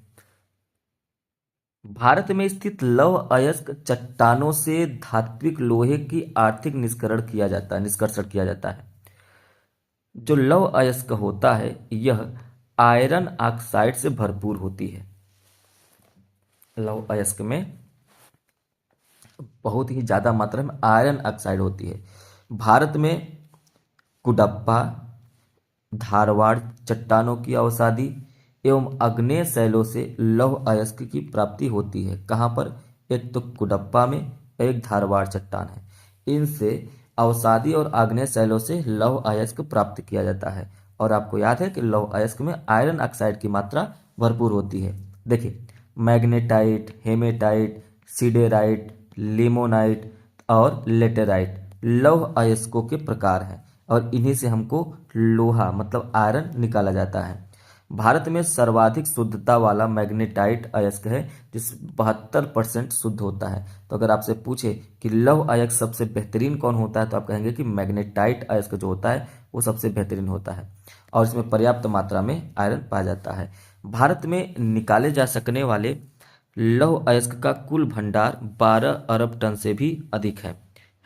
भारत में स्थित लौह अयस्क चट्टानों से धात्विक लोहे की आर्थिक निष्कर्षण किया जाता है। जो लौह अयस्क होता है यह आयरन ऑक्साइड से भरपूर होती है। लौह अयस्क में बहुत ही ज्यादा मात्रा में आयरन ऑक्साइड होती है। भारत में कुडप्पा, धारवाड़ चट्टानों की अवसादी एवं आग्नेय शैलों से लौह अयस्क की प्राप्ति होती है। कहाँ पर? एक तो कुडप्पा में, एक धारवाड़ चट्टान है। इनसे अवसादी और आग्नेय शैलों से लौह अयस्क प्राप्त किया जाता है। और आपको याद है कि लौह अयस्क में आयरन ऑक्साइड की मात्रा भरपूर होती है। देखिए, मैग्नेटाइट, हेमेटाइट, सिडेराइट, लिमोनाइट और लेटेराइट लौह अयस्कों के प्रकार हैं और इन्हीं से हमको लोहा मतलब आयरन निकाला जाता है। भारत में सर्वाधिक शुद्धता वाला मैग्नेटाइट अयस्क है, जिस 72% शुद्ध होता है। तो अगर आपसे पूछे कि लौह अयस्क सबसे बेहतरीन कौन होता है तो आप कहेंगे कि मैग्नेटाइट अयस्क जो होता है वो सबसे बेहतरीन होता है और इसमें पर्याप्त मात्रा में आयरन पाया जाता है। भारत में निकाले जा सकने वाले लौह अयस्क का कुल भंडार 12 अरब टन से भी अधिक है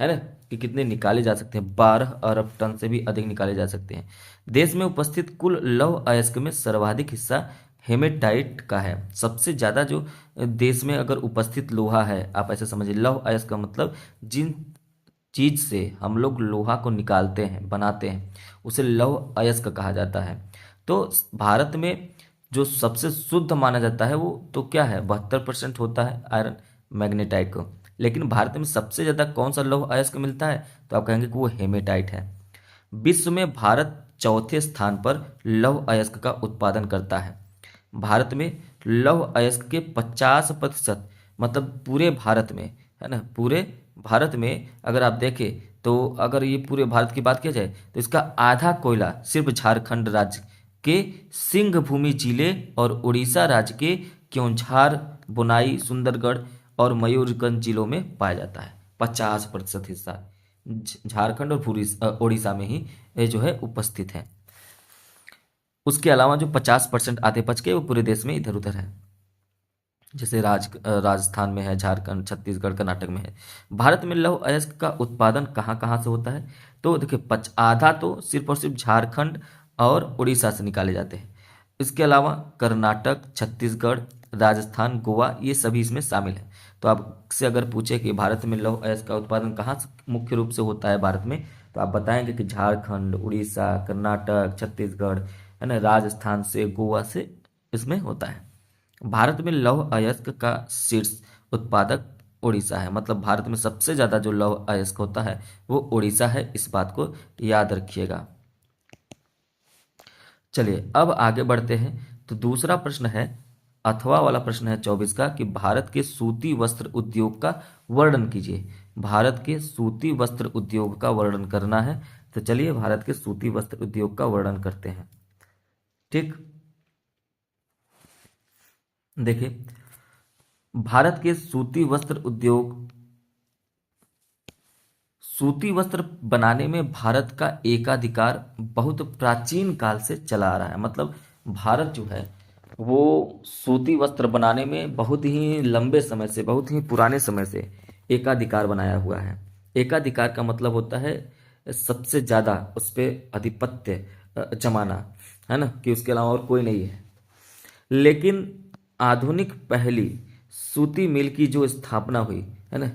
ना? कि कितने निकाले जा सकते हैं? 12 अरब टन से भी अधिक निकाले जा सकते हैं। देश में उपस्थित कुल लौह अयस्क में सर्वाधिक हिस्सा हेमेटाइट का है। सबसे ज्यादा जो देश में अगर उपस्थित लोहा है, आप ऐसे समझिए, लौह अयस्क का मतलब जिन चीज से हम लोग लोहा को निकालते हैं, बनाते हैं, उसे लौह अयस्क कहा जाता है। तो भारत में जो सबसे शुद्ध माना जाता है वो तो क्या है? 72% होता है आयरन मैग्नेटाइट को। लेकिन भारत में सबसे ज्यादा कौन सा लौह अयस्क मिलता है? तो आप कहेंगे कि वो हेमेटाइट है। विश्व में भारत चौथे स्थान पर लौह अयस्क का उत्पादन करता है। भारत में लौह अयस्क के 50% मतलब पूरे भारत में, है ना, पूरे भारत में अगर आप देखें तो अगर ये पूरे भारत की बात किया जाए तो इसका आधा कोयला सिर्फ झारखंड राज्य के सिंहभूमि जिले और उड़ीसा राज्य के क्योंझार, बुनाई, सुंदरगढ़ और मयूरभंज जिलों में पाया जाता है। 50% हिस्सा झारखंड और उड़ीसा में ही ये जो है उपस्थित है। उसके अलावा जो 50% आधे बच के वो पूरे देश में इधर उधर है, जैसे राजस्थान में है, झारखंड, छत्तीसगढ़, कर्नाटक में है। भारत में लौह अयस्क का उत्पादन कहाँ कहाँ से होता है? तो देखिए, आधा तो सिर्फ और सिर्फ झारखंड और उड़ीसा से निकाले जाते हैं। इसके अलावा कर्नाटक, छत्तीसगढ़, राजस्थान, गोवा ये सभी इसमें शामिल है। तो आपसे अगर पूछे कि भारत में लौह अयस्क का उत्पादन कहाँ से मुख्य रूप से होता है भारत में, तो आप बताएंगे कि झारखंड, उड़ीसा, कर्नाटक, छत्तीसगढ़, है ना, राजस्थान से, गोवा से इसमें होता है। भारत में लौह अयस्क का शीर्ष उत्पादक उड़ीसा है। मतलब भारत में सबसे ज्यादा जो लौह अयस्क होता है वो उड़ीसा है, इस बात को याद रखिएगा। चलिए अब आगे बढ़ते हैं। तो दूसरा प्रश्न है, अथवा वाला प्रश्न है 24 का, कि भारत के सूती वस्त्र उद्योग का वर्णन कीजिए। भारत के सूती वस्त्र उद्योग का वर्णन करना है। तो चलिए भारत के सूती वस्त्र उद्योग का वर्णन करते हैं। ठीक, देखिए, भारत के सूती वस्त्र बनाने में भारत का एकाधिकार बहुत प्राचीन काल से चला आ रहा है। मतलब भारत जो है वो सूती वस्त्र बनाने में बहुत ही लंबे समय से, बहुत ही पुराने समय से एकाधिकार बनाया हुआ है। एकाधिकार का मतलब होता है सबसे ज़्यादा उस पर आधिपत्य जमाना, है ना, कि उसके अलावा और कोई नहीं है। लेकिन आधुनिक पहली सूती मिल की जो स्थापना हुई, है ना,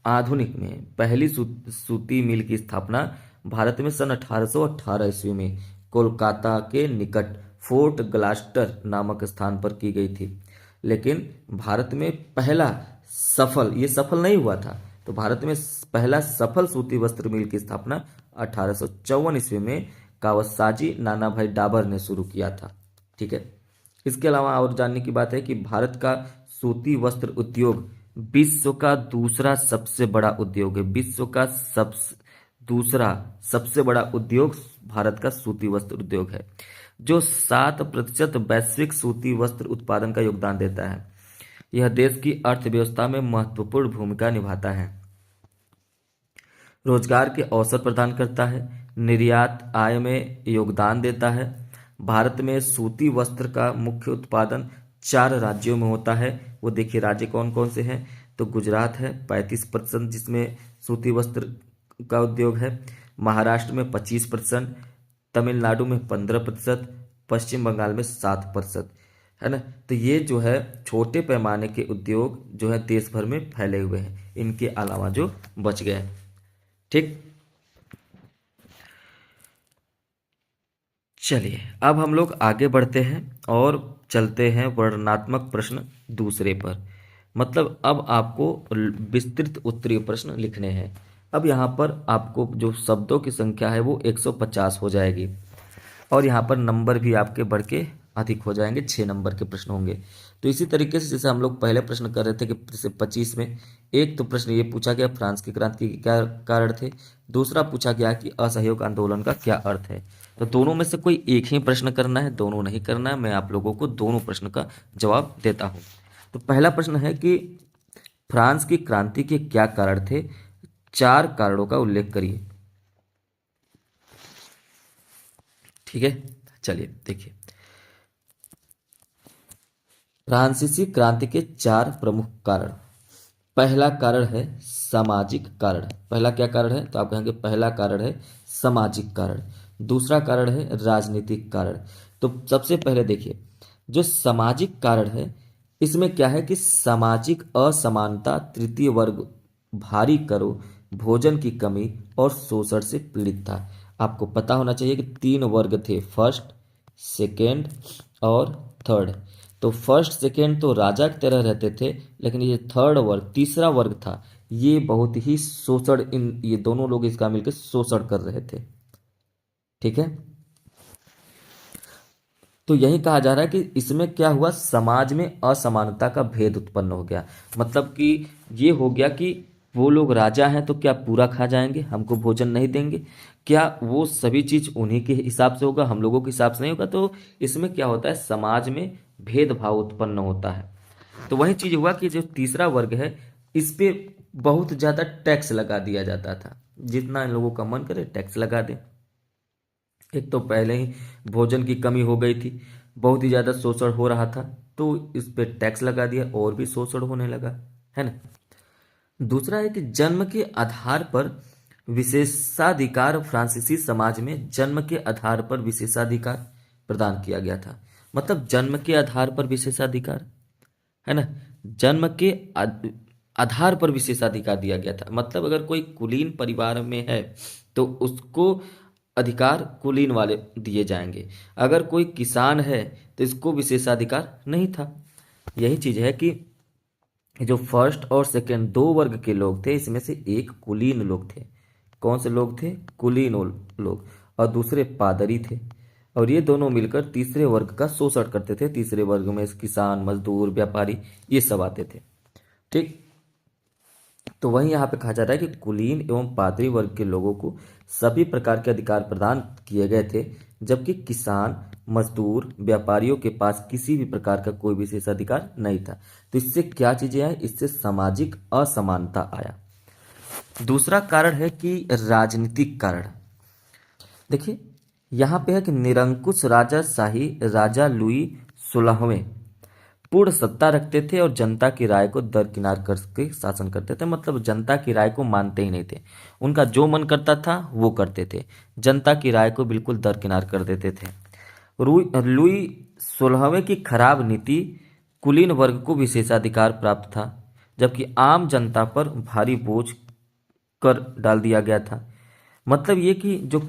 आधुनिक में पहली सूती मिल की स्थापना भारत में सन 1818 ईस्वी में कोलकाता के निकट फोर्ट ग्लास्टर नामक स्थान पर की गई थी। लेकिन भारत में पहला सफल, ये सफल नहीं हुआ था, तो भारत में पहला सफल सूती वस्त्र मिल की स्थापना 1854 ईस्वी में कावासाजी नाना भाई डाबर ने शुरू किया था। ठीक है। इसके अलावा और जानने की बात है कि भारत का सूती वस्त्र उद्योग विश्व का दूसरा सबसे बड़ा उद्योग है। विश्व का दूसरा सबसे बड़ा उद्योग भारत का सूती वस्त्र उद्योग है, जो 7% वैश्विक सूती वस्त्र उत्पादन का योगदान देता है। यह देश की अर्थव्यवस्था में महत्वपूर्ण भूमिका निभाता है, रोजगार के अवसर प्रदान करता है, निर्यात आय में योगदान देता है। भारत में सूती वस्त्र का मुख्य उत्पादन 4 राज्यों में होता है। वो देखिए राज्य कौन कौन से हैं, तो गुजरात है 35%, जिसमें सूती वस्त्र का उद्योग है। महाराष्ट्र में 25%, तमिलनाडु में 15%, पश्चिम बंगाल में 7%, है ना। तो ये जो है छोटे पैमाने के उद्योग जो है देश भर में फैले हुए हैं, इनके अलावा जो बच गए हैं। ठीक। चलिए अब हम लोग आगे बढ़ते हैं और चलते हैं वर्णनात्मक प्रश्न दूसरे पर। मतलब अब आपको विस्तृत उत्तरीय प्रश्न लिखने हैं। अब यहाँ पर आपको जो शब्दों की संख्या है वो 150 हो जाएगी, और यहाँ पर नंबर भी आपके बढ़ के अधिक हो जाएंगे, 6 नंबर के प्रश्न होंगे। तो इसी तरीके से जैसे हम लोग पहले प्रश्न कर रहे थे कि जैसे 25 में एक तो प्रश्न ये पूछा गया फ्रांस की क्रांति के क्या कारण थे, दूसरा पूछा गया कि असहयोग आंदोलन का क्या अर्थ है। तो दोनों में से कोई एक ही प्रश्न करना है, दोनों नहीं करना है। मैं आप लोगों को दोनों प्रश्न का जवाब देता हूँ। तो पहला प्रश्न है कि फ्रांस की क्रांति के क्या कारण थे, 4 कारणों का उल्लेख करिए। ठीक है, चलिए देखिए, फ्रांसीसी क्रांति के 4 प्रमुख कारण। पहला कारण है सामाजिक कारण। पहला क्या कारण है, तो आप कहेंगे पहला कारण है सामाजिक कारण। दूसरा कारण है राजनीतिक कारण। तो सबसे पहले देखिए, जो सामाजिक कारण है इसमें क्या है कि सामाजिक असमानता, तृतीय वर्ग, भारी करों, भोजन की कमी और शोषण से पीड़ित था। आपको पता होना चाहिए कि 3 वर्ग थे, फर्स्ट, सेकेंड और थर्ड। तो फर्स्ट सेकेंड तो राजा की तरह रहते थे, लेकिन ये थर्ड वर्ग, तीसरा वर्ग था, ये बहुत ही शोषण, इन ये दोनों लोग इसका मिलकर शोषण कर रहे थे। ठीक है। तो यही कहा जा रहा है कि इसमें क्या हुआ, समाज में असमानता का भेद उत्पन्न हो गया। मतलब कि ये हो गया कि वो लोग राजा हैं तो क्या पूरा खा जाएंगे, हमको भोजन नहीं देंगे, क्या वो सभी चीज उन्हीं के हिसाब से होगा, हम लोगों के हिसाब से नहीं होगा। तो इसमें क्या होता है, समाज में भेदभाव उत्पन्न होता है। तो वही चीज हुआ कि जो तीसरा वर्ग है इस पे बहुत ज्यादा टैक्स लगा दिया जाता था, जितना इन लोगों का मन करे टैक्स लगा दें। एक तो पहले ही भोजन की कमी हो गई थी, बहुत ही ज़्यादा शोषण हो रहा था, तो इस पे टैक्स लगा दिया और भी शोषण होने लगा, है ना। दूसरा है कि जन्म के आधार पर विशेषाधिकार। फ्रांसीसी समाज में जन्म के आधार पर विशेषाधिकार प्रदान किया गया था। मतलब जन्म के आधार पर विशेषाधिकार, है ना, जन्म के आधार पर विशेषाधिकार दिया गया था। मतलब अगर कोई कुलीन परिवार में है तो उसको अधिकार कुलीन वाले दिए जाएंगे, अगर कोई किसान है तो इसको विशेषाधिकार नहीं था। यही चीज है कि जो फर्स्ट और सेकंड 2 वर्ग के लोग थे, इसमें से एक कुलीन लोग थे। कौन से लोग थे, कुलीन लोग, और दूसरे पादरी थे। और ये दोनों मिलकर तीसरे वर्ग का शोषण करते थे। तीसरे वर्ग में किसान, मजदूर, व्यापारी, ये सब आते थे। ठीक। तो वहीं यहाँ पे कहा जा रहा है कि कुलीन एवं पादरी वर्ग के लोगों को सभी प्रकार के अधिकार प्रदान किए गए थे, जबकि किसान, मजदूर, व्यापारियों के पास किसी भी प्रकार का कोई विशेष अधिकार नहीं था। तो इससे क्या चीजें आई, इससे सामाजिक असमानता आया। दूसरा कारण है कि राजनीतिक कारण। देखिए यहाँ पे है कि निरंकुश राजाशाही, राजा लुई 16वें पूर्ण सत्ता रखते थे और जनता की राय को दरकिनार करके शासन करते थे। मतलब जनता की राय को मानते ही नहीं थे, उनका जो मन करता था वो करते थे, जनता की राय को बिल्कुल दरकिनार कर देते थे। लुई 16वें की खराब नीति कुलीन वर्ग को विशेषाधिकार प्राप्त था, जबकि आम जनता पर भारी बोझ कर डाल दिया गया था। मतलब ये कि जो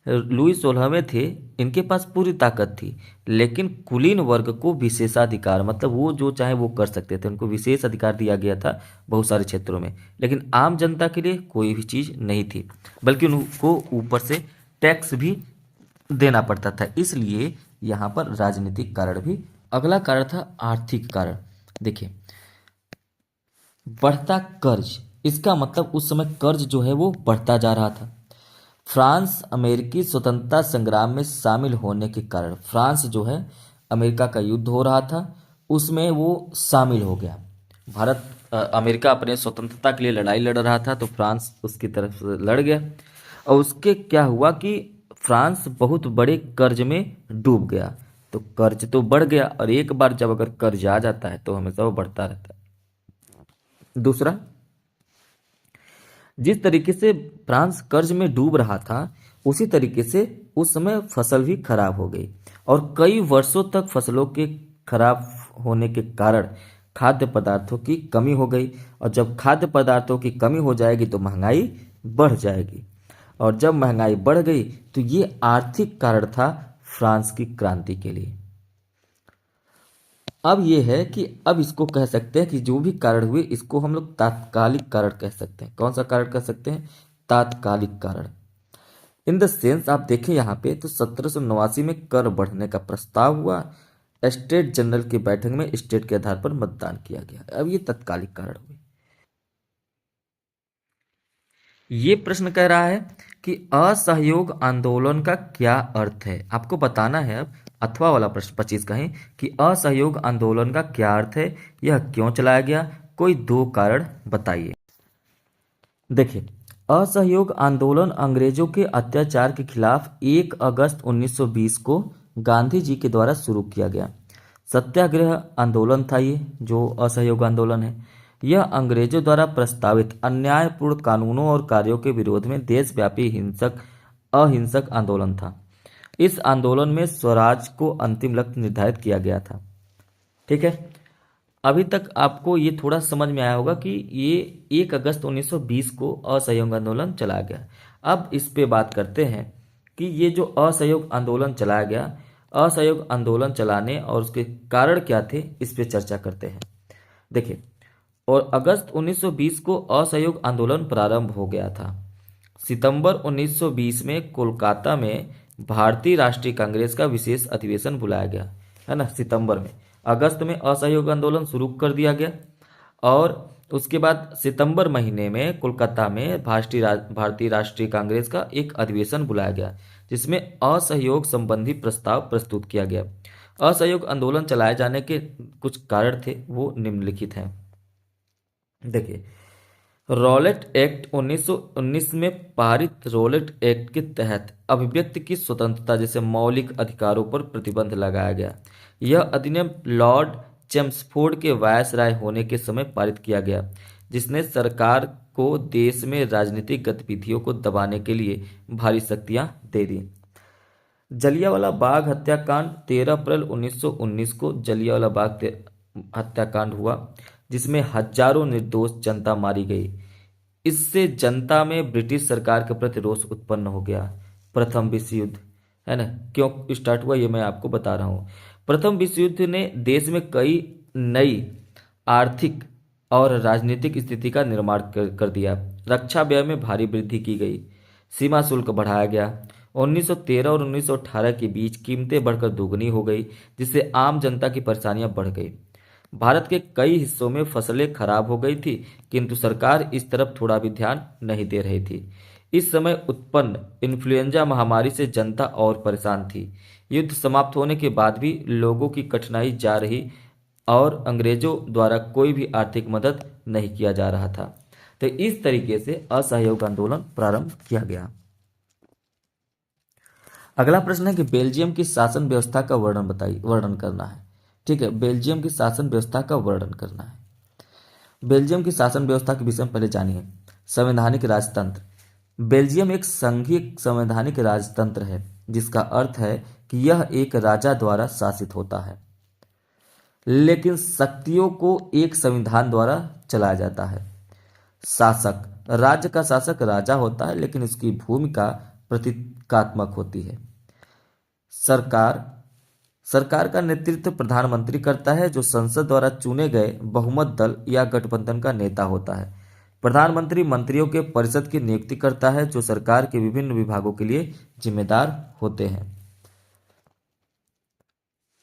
लुई 16वें थे, इनके पास पूरी ताकत थी, लेकिन कुलीन वर्ग को विशेषाधिकार, मतलब वो जो चाहे वो कर सकते थे, उनको विशेष अधिकार दिया गया था बहुत सारे क्षेत्रों में, लेकिन आम जनता के लिए कोई भी चीज़ नहीं थी, बल्कि उनको ऊपर से टैक्स भी देना पड़ता था। इसलिए यहाँ पर राजनीतिक कारण भी। अगला कारण था आर्थिक कारण। देखिए, बढ़ता कर्ज, इसका मतलब उस समय कर्ज जो है वो बढ़ता जा रहा था। फ्रांस अमेरिकी स्वतंत्रता संग्राम में शामिल होने के कारण, फ्रांस जो है, अमेरिका का युद्ध हो रहा था, उसमें वो शामिल हो गया। अमेरिका अपने स्वतंत्रता के लिए लड़ाई लड़ रहा था, तो फ्रांस उसकी तरफ से लड़ गया, और उसके क्या हुआ कि फ्रांस बहुत बड़े कर्ज में डूब गया। तो कर्ज तो बढ़ गया, और एक बार जब अगर कर्ज आ जाता है तो हमेशा वो बढ़ता रहता है। दूसरा, जिस तरीके से फ्रांस कर्ज में डूब रहा था, उसी तरीके से उस समय फसल भी खराब हो गई, और कई वर्षों तक फसलों के खराब होने के कारण खाद्य पदार्थों की कमी हो गई, और जब खाद्य पदार्थों की कमी हो जाएगी तो महंगाई बढ़ जाएगी, और जब महंगाई बढ़ गई तो ये आर्थिक कारण था फ्रांस की क्रांति के लिए। अब ये है कि अब इसको कह सकते हैं कि जो भी कारण हुए, इसको हम लोग तात्कालिक कारण कह सकते हैं। कौन सा कारण कह सकते हैं? तात्कालिक कारण। इन द सेंस, आप देखें यहाँ पे तो 1789 में कर बढ़ने का प्रस्ताव हुआ, स्टेट जनरल की बैठक में स्टेट के आधार पर मतदान किया गया। अब ये तात्कालिक कारण हुए। ये प्रश्न कह रहा है कि असहयोग आंदोलन का क्या अर्थ है। आपको बताना है अब, अथवा वाला प्रश्न 25 का है कि असहयोग आंदोलन का क्या अर्थ है, यह क्यों चलाया गया, कोई दो कारण बताइए। देखिए, असहयोग आंदोलन अंग्रेजों के अत्याचार के खिलाफ 1 अगस्त 1920 को गांधी जी के द्वारा शुरू किया गया सत्याग्रह आंदोलन था। ये जो असहयोग आंदोलन है, यह अंग्रेजों द्वारा प्रस्तावित अन्यायपूर्ण कानूनों और कार्यों के विरोध में देशव्यापी अहिंसक आंदोलन था। इस आंदोलन में स्वराज को अंतिम लक्ष्य निर्धारित किया गया था। ठीक है, अभी तक आपको ये थोड़ा समझ में आया होगा कि ये 1 अगस्त 1920 को असहयोग आंदोलन चलाया गया। अब इस पे बात करते हैं कि ये जो असहयोग आंदोलन चलाया गया, असहयोग आंदोलन चलाने और उसके कारण क्या थे, इस पे चर्चा करते हैं। देखिए, और अगस्त 1920 को असहयोग आंदोलन प्रारंभ हो गया था। सितंबर 1920 में कोलकाता में भारतीय राष्ट्रीय कांग्रेस का विशेष अधिवेशन बुलाया गया, है ना, सितंबर में। अगस्त में असहयोग आंदोलन शुरू कर दिया गया, और उसके बाद सितंबर महीने में कोलकाता में भारतीय राष्ट्रीय कांग्रेस का एक अधिवेशन बुलाया गया, जिसमें असहयोग संबंधी प्रस्ताव प्रस्तुत किया गया। असहयोग आंदोलन चलाए जाने के कुछ कारण थे, वो निम्नलिखित हैं। देखिए, रॉलेट एक्ट 1919 में पारित रॉलेट एक्ट के तहत अभिव्यक्ति की स्वतंत्रता जैसे मौलिक अधिकारों पर प्रतिबंध लगाया गया। यह अधिनियम लॉर्ड चेम्सफोर्ड के वायसराय होने के समय पारित किया गया, जिसने सरकार को देश में राजनीतिक गतिविधियों को दबाने के लिए भारी शक्तियां दे दी। जलियांवाला बाग हत्याकांड 13 अप्रैल 1919 को जलियांवाला बाग हत्याकांड हुआ, जिसमें हजारों निर्दोष जनता मारी गई। इससे जनता में ब्रिटिश सरकार के प्रति रोष उत्पन्न हो गया। प्रथम विश्व युद्ध, है ना, क्यों स्टार्ट हुआ ये मैं आपको बता रहा हूँ। प्रथम विश्व युद्ध ने देश में कई नई आर्थिक और राजनीतिक स्थिति का निर्माण कर दिया। रक्षा व्यय में भारी वृद्धि की गई, सीमा शुल्क बढ़ाया गया। 1913 और 1918 के बीच कीमतें बढ़कर दोगुनी हो गई, जिससे आम जनता की परेशानियां बढ़ गई। भारत के कई हिस्सों में फसलें खराब हो गई थी, किंतु सरकार इस तरफ थोड़ा भी ध्यान नहीं दे रही थी। इस समय उत्पन्न इन्फ्लुएंजा महामारी से जनता और परेशान थी। युद्ध समाप्त होने के बाद भी लोगों की कठिनाई जा रही, और अंग्रेजों द्वारा कोई भी आर्थिक मदद नहीं किया जा रहा था। तो इस तरीके से असहयोग आंदोलन प्रारंभ किया गया। अगला प्रश्न है कि बेल्जियम की शासन व्यवस्था का वर्णन करना है। ठीक है, बेल्जियम की शासन व्यवस्था का वर्णन करना है। बेल्जियम की शासन व्यवस्था के विषय में पहले जानिए। संवैधानिक राजतंत्र। बेल्जियम एक संघीय संवैधानिक राजतंत्र है, जिसका अर्थ है कि यह एक राजा द्वारा शासित होता है, लेकिन शक्तियों को एक संविधान द्वारा चलाया जाता है। शासक। राज्य का शासक राजा होता है, लेकिन इसकी भूमिका प्रतीकात्मक होती है। सरकार। सरकार का नेतृत्व प्रधानमंत्री करता है, जो संसद द्वारा चुने गए बहुमत दल या गठबंधन का नेता होता है। प्रधानमंत्री मंत्रियों के परिषद की नियुक्ति करता है, जो सरकार के विभिन्न विभागों के लिए जिम्मेदार होते हैं।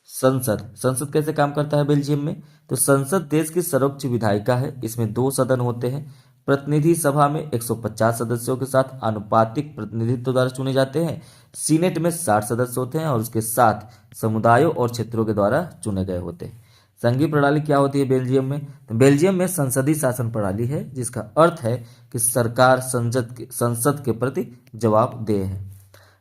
संसद। संसद कैसे काम करता है बेल्जियम में? तो संसद देश की सर्वोच्च विधायिका है। इसमें दो सदन होते हैं। प्रतिनिधि सभा में 150 सदस्यों के साथ आनुपातिक प्रतिनिधित्व द्वारा चुने जाते हैं। सीनेट में 60 सदस्य होते हैं और उसके साथ समुदायों और क्षेत्रों के द्वारा चुने गए होते हैं। संघीय प्रणाली क्या होती है बेल्जियम में? तो बेल्जियम में संसदीय शासन प्रणाली है, जिसका अर्थ है कि सरकार संसद के प्रति जवाबदेह है।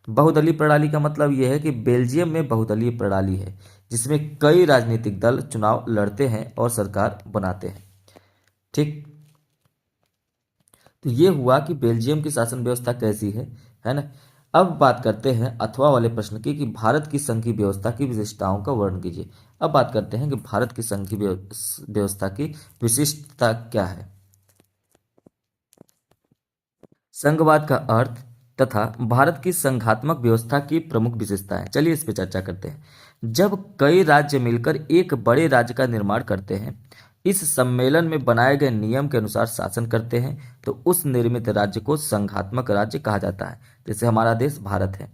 बहुदलीय प्रणाली का मतलब यह है कि बेल्जियम में बहुदलीय प्रणाली है, जिसमें कई राजनीतिक दल चुनाव लड़ते हैं और सरकार बनाते हैं। ठीक, तो ये हुआ कि बेल्जियम की शासन व्यवस्था कैसी है ना। अब बात करते हैं अथवा वाले प्रश्न की कि भारत की संघीय व्यवस्था की विशिष्टताओं का वर्णन कीजिए। अब बात करते हैं कि भारत की संघीय व्यवस्था की विशिष्टता क्या है। संघवाद का अर्थ तथा भारत की संघात्मक व्यवस्था की प्रमुख विशेषताएं। चलिए इस पर चर्चा करते हैं। जब कई राज्य मिलकर एक बड़े राज्य का निर्माण करते हैं, इस सम्मेलन में बनाए गए नियम के अनुसार शासन करते हैं, तो उस निर्मित राज्य को संघात्मक राज्य कहा जाता है। जैसे हमारा देश भारत है।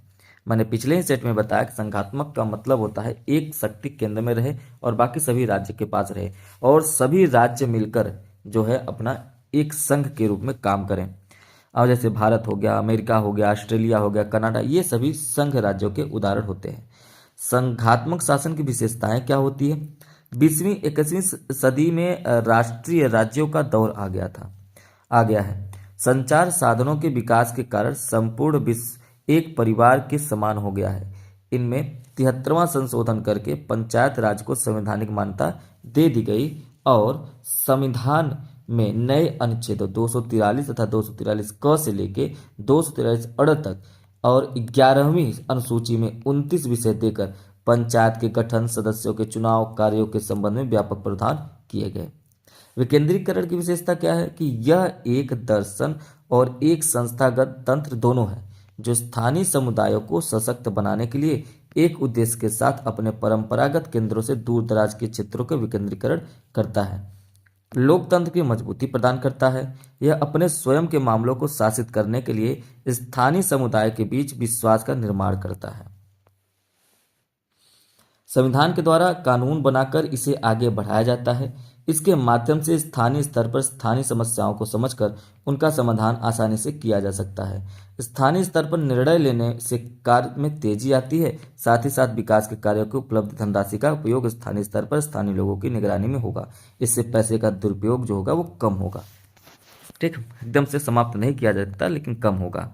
मैंने पिछले ही सेट में बताया कि संघात्मक का मतलब होता है एक शक्ति केंद्र में रहे और बाकी सभी राज्य के पास रहे, और सभी राज्य मिलकर जो है अपना एक संघ के रूप में काम करें। अब जैसे भारत हो गया, अमेरिका हो गया, ऑस्ट्रेलिया हो गया, कनाडा, ये सभी संघ राज्यों के उदाहरण होते हैं। संघात्मक शासन की विशेषताएं क्या होती है? 20वीं 21वीं सदी में राष्ट्रीय राज्यों का दौर आ गया है। संचार साधनों के विकास के कारण संपूर्ण विश्व एक परिवार के समान हो गया है। इनमें 73वां संशोधन करके पंचायत राज को संवैधानिक मान्यता दे दी गई और संविधान में नए अनुच्छेदों 243 तथा 243 क से लेके 243 अड़ तक और 11वीं अनुसूची में 29 विषय देकर पंचायत के गठन, सदस्यों के चुनाव, कार्यों के संबंध में व्यापक प्रावधान किए गए। विकेंद्रीकरण की विशेषता क्या है? कि यह एक दर्शन और एक संस्थागत तंत्र दोनों है, जो स्थानीय समुदायों को सशक्त बनाने के लिए एक उद्देश्य के साथ अपने परंपरागत केंद्रों से दूर दराज के क्षेत्रों का विकेंद्रीकरण करता है। लोकतंत्र की मजबूती प्रदान करता है। यह अपने स्वयं के मामलों को शासित करने के लिए स्थानीय समुदाय के बीच विश्वास का निर्माण करता है। संविधान के द्वारा कानून बनाकर इसे आगे बढ़ाया जाता है। इसके माध्यम से स्थानीय स्तर पर स्थानीय समस्याओं को समझकर उनका समाधान आसानी से किया जा सकता है। स्थानीय स्तर पर निर्णय लेने से कार्य में तेजी आती है। साथ ही साथ विकास के कार्यों को उपलब्ध धनराशि का उपयोग स्थानीय स्तर पर स्थानीय लोगों की निगरानी में होगा। इससे पैसे का दुरुपयोग जो होगा वो कम होगा। ठीक, एकदम से समाप्त नहीं किया जा सकता, लेकिन कम होगा।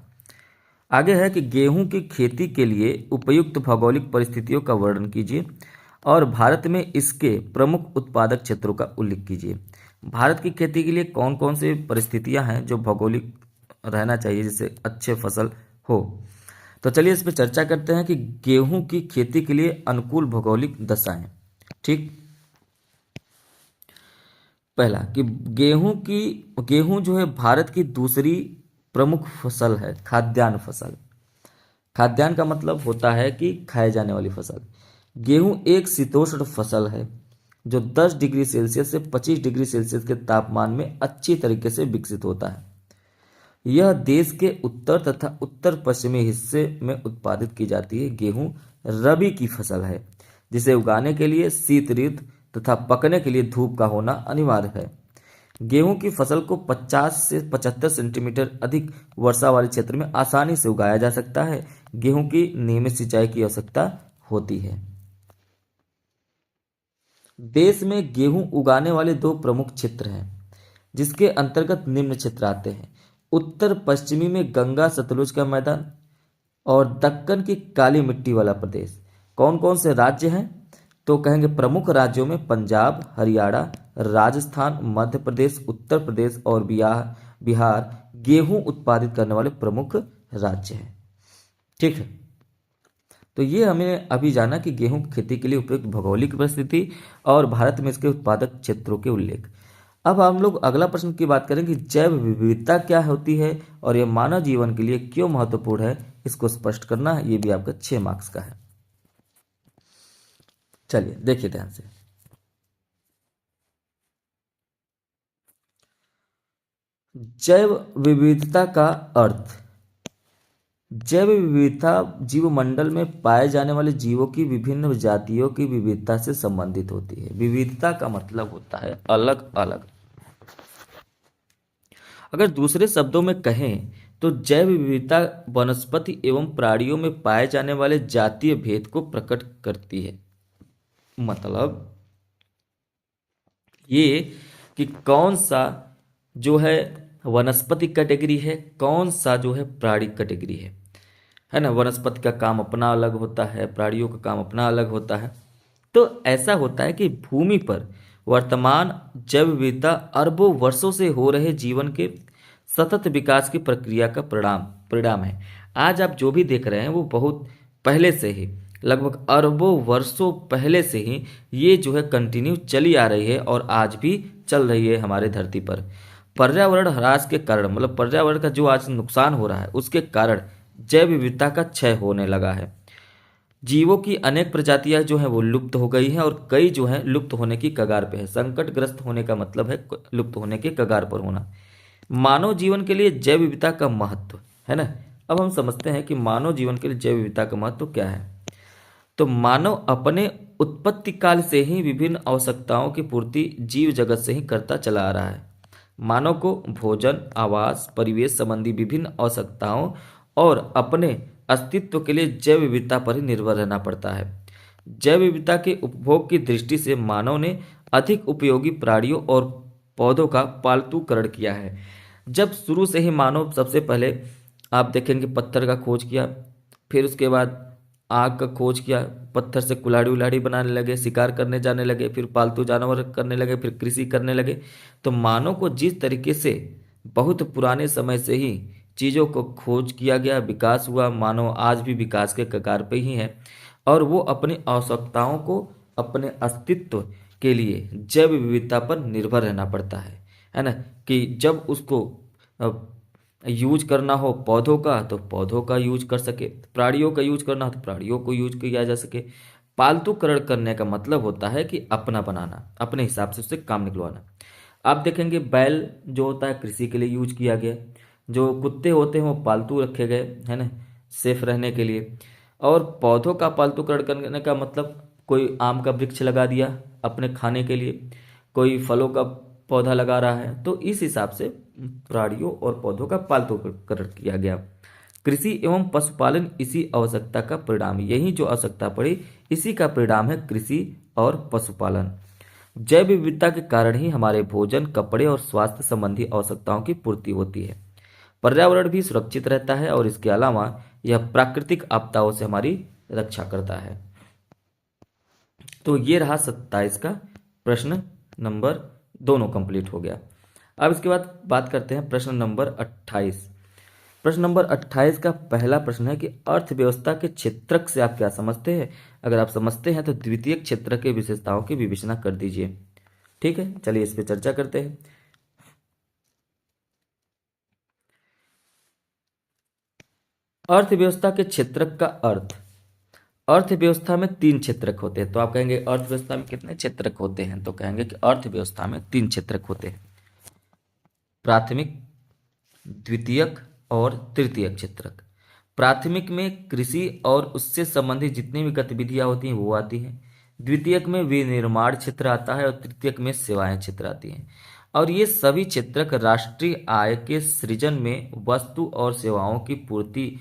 आगे है कि गेहूं की खेती के लिए उपयुक्त भौगोलिक परिस्थितियों का वर्णन कीजिए और भारत में इसके प्रमुख उत्पादक क्षेत्रों का उल्लेख कीजिए। भारत की खेती के लिए कौन कौन से परिस्थितियां हैं जो भौगोलिक रहना चाहिए जिससे अच्छे फसल हो। तो चलिए इस पर चर्चा करते हैं कि गेहूं की खेती के लिए अनुकूल भौगोलिक दशाएं। ठीक, पहला कि गेहूं जो है भारत की दूसरी प्रमुख फसल है, खाद्यान्न फसल। खाद्यान्न का मतलब होता है कि खाए जाने वाली फसल। गेहूं एक शीतोष्ण फसल है जो 10 डिग्री सेल्सियस से 25 डिग्री सेल्सियस के तापमान में अच्छी तरीके से विकसित होता है। यह देश के उत्तर तथा उत्तर पश्चिमी हिस्से में उत्पादित की जाती है। गेहूं रबी की फसल है, जिसे उगाने के लिए शीत ऋतु तथा पकने के लिए धूप का होना अनिवार्य है। गेहूं की फसल को 50 से 75 सेंटीमीटर अधिक वर्षा वाले क्षेत्र में आसानी से उगाया जा सकता है। गेहूं की नियमित सिंचाई की आवश्यकता होती है। देश में गेहूं उगाने वाले दो प्रमुख क्षेत्र हैं, जिसके अंतर्गत निम्न क्षेत्र आते हैं। उत्तर पश्चिमी में गंगा सतलुज का मैदान और दक्कन की काली मिट्टी वाला प्रदेश। कौन कौन से राज्य हैं? तो कहेंगे प्रमुख राज्यों में पंजाब, हरियाणा, राजस्थान, मध्य प्रदेश, उत्तर प्रदेश और बिहार गेहूं उत्पादित करने वाले प्रमुख राज्य हैं। ठीक है, तो ये हमें अभी जाना कि गेहूं की खेती के लिए उपयुक्त भौगोलिक परिस्थिति और भारत में इसके उत्पादक क्षेत्रों के उल्लेख। अब हम लोग अगला प्रश्न की बात करेंगे, जैव विविधता क्या होती है और यह मानव जीवन के लिए क्यों महत्वपूर्ण है, इसको स्पष्ट करना है। ये भी आपका 6 मार्क्स का है। चलिए देखिए ध्यान से। जैव विविधता का अर्थ, जैव विविधता जीवमंडल में पाए जाने वाले जीवों की विभिन्न जातियों की विविधता से संबंधित होती है। विविधता का मतलब होता है अलग अलग। अगर दूसरे शब्दों में कहें तो जैव विविधता वनस्पति एवं प्राणियों में पाए जाने वाले जातीय भेद को प्रकट करती है। मतलब ये कि कौन सा जो है वनस्पति कैटेगरी है, कौन सा जो है प्राणी कैटेगरी है ना। वनस्पति का काम अपना अलग होता है, प्राणियों का काम अपना अलग होता है। तो ऐसा होता है कि भूमि पर वर्तमान जैव विविधता अरबों वर्षों से हो रहे जीवन के सतत विकास की प्रक्रिया का परिणाम परिणाम है। आज आप जो भी देख रहे हैं वो बहुत पहले से ही, लगभग अरबों वर्षों पहले से ही ये जो है कंटिन्यू चली आ रही है और आज भी चल रही है हमारे धरती पर। पर्यावरण ह्रास के कारण, मतलब पर्यावरण का जो आज नुकसान हो रहा है उसके कारण जैव विविधता का क्षय होने लगा है। जीवों की अनेक प्रजातियां जो हैं वो लुप्त हो गई हैं और कई जो हैं लुप्त होने की कगार पे है। संकटग्रस्त होने का मतलब है लुप्त होने के कगार पर होना। मानव जीवन के लिए जैव विविधता का महत्व, है ना। अब हम समझते हैं कि मानव जीवन के लिए जैव विविधता का महत्व क्या है। तो मानव अपने उत्पत्ति काल से ही विभिन्न आवश्यकताओं की पूर्ति जीव जगत से ही करता चला आ रहा है। मानव को भोजन, आवास, परिवेश संबंधी विभिन्न आवश्यकताओं और अपने अस्तित्व के लिए जैव विविधता पर ही निर्भर रहना पड़ता है। जैव विविधता के उपभोग की दृष्टि से मानव ने अधिक उपयोगी प्राणियों और पौधों का पालतूकरण किया है। जब शुरू से ही मानव सबसे पहले आप देखेंगे पत्थर का खोज किया, फिर उसके बाद आग का खोज किया, पत्थर से कुल्हाड़ी उल्हाड़ी बनाने लगे, शिकार करने जाने लगे, फिर पालतू जानवर करने लगे, फिर कृषि करने लगे। तो मानव को जिस तरीके से बहुत पुराने समय से ही चीज़ों को खोज किया गया, विकास हुआ, मानव आज भी विकास के कगार पे ही है और वो अपनी आवश्यकताओं को अपने अस्तित्व के लिए जैव विविधता पर निर्भर रहना पड़ता है ना। कि जब उसको यूज करना हो पौधों का तो पौधों का यूज कर सके, प्राणियों का यूज करना हो तो प्राणियों को यूज किया जा सके। पालतूकरण करने का मतलब होता है कि अपना बनाना, अपने हिसाब से उससे काम निकलवाना। आप देखेंगे बैल जो होता है कृषि के लिए यूज किया गया, जो कुत्ते होते हैं वो पालतू रखे गए, है ना, सेफ रहने के लिए। और पौधों का पालतूकरण करने का मतलब कोई आम का वृक्ष लगा दिया अपने खाने के लिए, कोई फलों का पौधा लगा रहा है, तो इस हिसाब से प्राणियों और पौधों का पालतूकरण किया गया। कृषि एवं पशुपालन इसी आवश्यकता का परिणाम, यही जो आवश्यकता पड़ी इसी का परिणाम है कृषि और पशुपालन। जैव विविधता के कारण ही हमारे भोजन, कपड़े और स्वास्थ्य संबंधी आवश्यकताओं की पूर्ति होती है। पर्यावरण भी सुरक्षित रहता है और इसके अलावा यह प्राकृतिक आपदाओं से हमारी रक्षा करता है। तो ये रहा 27 का प्रश्न नंबर, दोनों कंप्लीट हो गया। अब इसके बाद बात करते हैं प्रश्न नंबर 28। प्रश्न नंबर 28 का पहला प्रश्न है कि अर्थव्यवस्था के क्षेत्रक से आप क्या समझते हैं। अगर आप समझते हैं तो द्वितीय क्षेत्र के विशेषताओं की विवेचना कर दीजिए। ठीक है, चलिए इस पे चर्चा करते हैं। अर्थव्यवस्था के क्षेत्रक का अर्थ, अर्थव्यवस्था में 3 क्षेत्रक होते हैं। तो आप कहेंगे अर्थव्यवस्था में कितने क्षेत्रक होते हैं, तो कहेंगे कि अर्थव्यवस्था में 3 क्षेत्रक होते हैं, प्राथमिक, द्वितीयक और तृतीयक क्षेत्रक। प्राथमिक में कृषि और उससे संबंधित जितनी भी गतिविधियां होती हैं वो आती हैं। द्वितीयक में विनिर्माण क्षेत्र आता है और तृतीयक में सेवाएं क्षेत्र आती हैं। और ये सभी क्षेत्रक राष्ट्रीय आय के सृजन में, वस्तु और सेवाओं की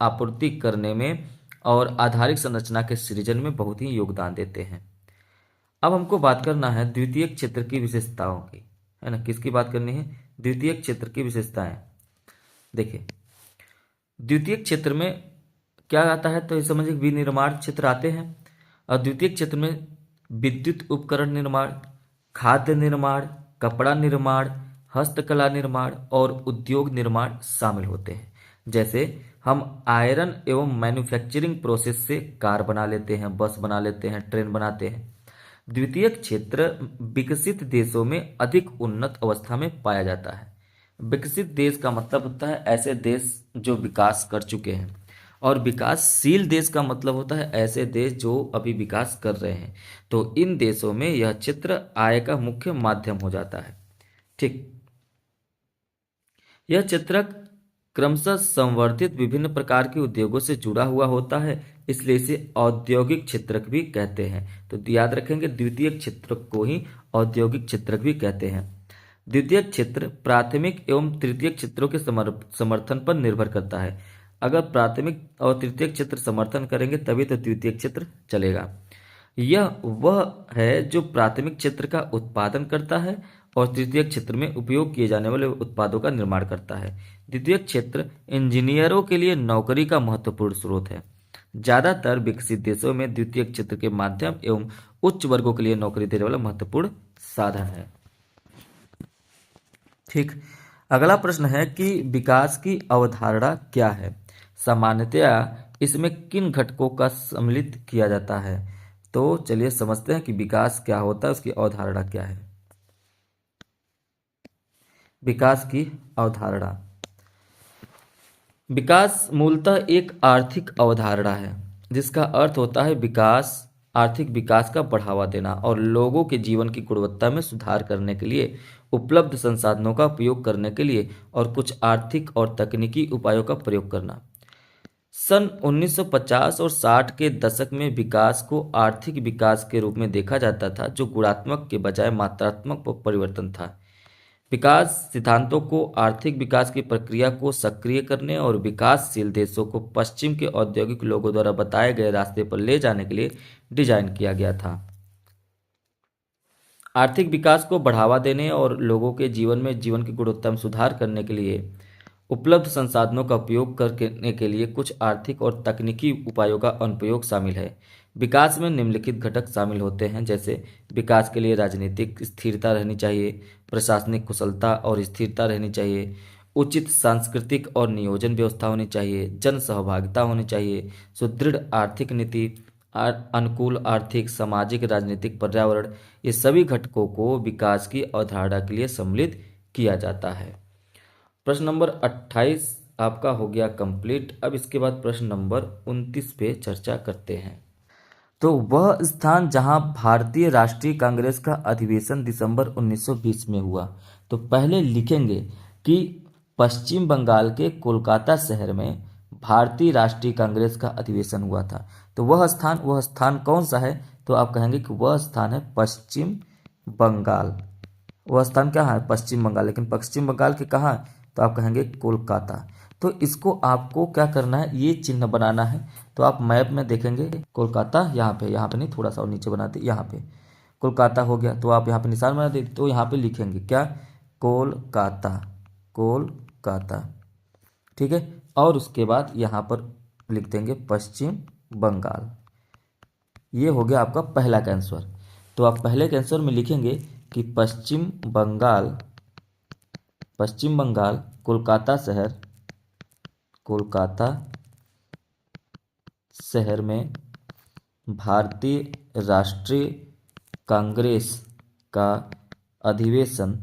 आपूर्ति करने में और आधारिक संरचना के सृजन में बहुत ही योगदान देते हैं। अब हमको बात करना है द्वितीयक क्षेत्र की विशेषताओं की, है ना। किसकी बात करनी है, द्वितीयक क्षेत्र की विशेषताएं। देखिए द्वितीय क्षेत्र में क्या आता है, तो इस समझिए विनिर्माण क्षेत्र आते हैं और द्वितीय क्षेत्र में विद्युत उपकरण निर्माण, खाद्य निर्माण, कपड़ा निर्माण, हस्तकला निर्माण और उद्योग निर्माण शामिल होते हैं। जैसे हम आयरन एवं मैन्युफैक्चरिंग प्रोसेस से कार बना लेते हैं, बस बना लेते हैं, ट्रेन बनाते हैं। द्वितीयक क्षेत्र विकसित देशों में अधिक उन्नत अवस्था में पाया जाता है। विकसित देश का मतलब होता है ऐसे देश जो विकास कर चुके हैं, और विकासशील देश का मतलब होता है ऐसे देश जो अभी विकास कर रहे हैं। तो इन देशों में यह क्षेत्र आय का मुख्य माध्यम हो जाता है। ठीक, यह क्षेत्र क्रमशः संवर्धित विभिन्न प्रकार के उद्योगों से जुड़ा हुआ होता है, इसलिए इसे औद्योगिक क्षेत्र भी कहते हैं। तो याद रखेंगे, द्वितीय क्षेत्र को ही औद्योगिक क्षेत्र भी कहते हैं। द्वितीय क्षेत्र प्राथमिक एवं तृतीय क्षेत्रों के समर्थन पर निर्भर करता है। अगर प्राथमिक और तृतीय क्षेत्र समर्थन करेंगे तभी तो द्वितीय क्षेत्र चलेगा। यह वह है जो प्राथमिक क्षेत्र का उत्पादन करता है और तृतीय क्षेत्र में उपयोग किए जाने वाले उत्पादों का निर्माण करता है। द्वितीय क्षेत्र इंजीनियरों के लिए नौकरी का महत्वपूर्ण स्रोत है। ज्यादातर विकसित देशों में द्वितीय क्षेत्र के माध्यम एवं उच्च वर्गों के लिए नौकरी देने वाला महत्वपूर्ण साधन है। ठीक, अगला प्रश्न है कि विकास की अवधारणा क्या है। सामान्यतया इसमें किन घटकों का सम्मिलित किया जाता है। तो चलिए समझते हैं कि विकास क्या होता है, उसकी अवधारणा क्या है। विकास की अवधारणा, विकास मूलतः एक आर्थिक अवधारणा है जिसका अर्थ होता है विकास, आर्थिक विकास का बढ़ावा देना और लोगों के जीवन की गुणवत्ता में सुधार करने के लिए उपलब्ध संसाधनों का उपयोग करने के लिए और कुछ आर्थिक और तकनीकी उपायों का प्रयोग करना। सन 1950 और 60 के दशक में विकास को आर्थिक विकास के रूप में देखा जाता था, जो गुणात्मक के बजाय मात्रात्मक परिवर्तन था। विकास सिद्धांतों को आर्थिक विकास की प्रक्रिया को सक्रिय करने और विकासशील देशों को पश्चिम के औद्योगिक लोगों द्वारा बताए गए रास्ते पर ले जाने के लिए डिजाइन किया गया था। आर्थिक विकास को बढ़ावा देने और लोगों के जीवन की गुणवत्ता में सुधार करने के लिए उपलब्ध संसाधनों का उपयोग करने के लिए कुछ आर्थिक और तकनीकी उपायों का अनुप्रयोग शामिल है। विकास में निम्नलिखित घटक शामिल होते हैं, जैसे विकास के लिए राजनीतिक स्थिरता रहनी चाहिए, प्रशासनिक कुशलता और स्थिरता रहनी चाहिए, उचित सांस्कृतिक और नियोजन व्यवस्था होनी चाहिए, जन सहभागिता होनी चाहिए, सुदृढ़ आर्थिक नीति, अनुकूल आर्थिक, सामाजिक, राजनीतिक पर्यावरण। ये सभी घटकों को विकास की अवधारणा के लिए सम्मिलित किया जाता है। प्रश्न नंबर 28 आपका हो गया कंप्लीट। अब इसके बाद प्रश्न नंबर 29 पे चर्चा करते हैं। तो वह स्थान जहां भारतीय राष्ट्रीय कांग्रेस का अधिवेशन दिसंबर 1920 में हुआ। तो पहले लिखेंगे कि पश्चिम बंगाल के कोलकाता शहर में भारतीय राष्ट्रीय कांग्रेस का अधिवेशन हुआ था। तो वह स्थान कौन सा है। तो आप कहेंगे कि वह स्थान है पश्चिम बंगाल। वह स्थान क्या है, पश्चिम बंगाल। लेकिन पश्चिम बंगाल के कहाँ, तो आप कहेंगे कोलकाता। तो इसको आपको क्या करना है, ये चिन्ह बनाना है। तो आप मैप में देखेंगे कोलकाता यहाँ पे नहीं, थोड़ा सा और नीचे बनाते, यहाँ पे कोलकाता हो गया। तो आप यहाँ पे निशान बना दे, तो यहाँ पे लिखेंगे क्या, कोलकाता, कोलकाता। ठीक है, और उसके बाद यहाँ पर लिख देंगे पश्चिम बंगाल। ये हो गया आपका पहला का आंसर। तो आप पहले के आंसर में लिखेंगे कि पश्चिम बंगाल कोलकाता शहर में भारतीय राष्ट्रीय कांग्रेस का अधिवेशन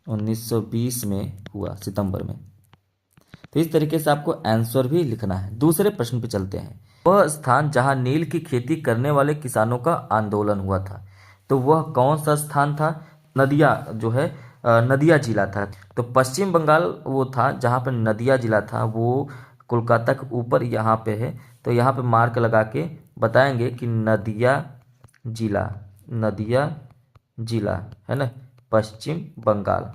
1920 में हुआ, सितंबर में। तो इस तरीके से आपको आंसर भी लिखना है। दूसरे प्रश्न पे चलते हैं। वह स्थान जहां नील की खेती करने वाले किसानों का आंदोलन हुआ था। तो वह कौन सा स्थान था, नदिया जो है, नदिया जिला था। तो पश्चिम बंगाल वो था जहाँ पर नदिया जिला था, वो कोलकाता के ऊपर यहाँ पे है। तो यहाँ पे मार्क लगा के बताएंगे कि नदिया जिला है ना, पश्चिम बंगाल।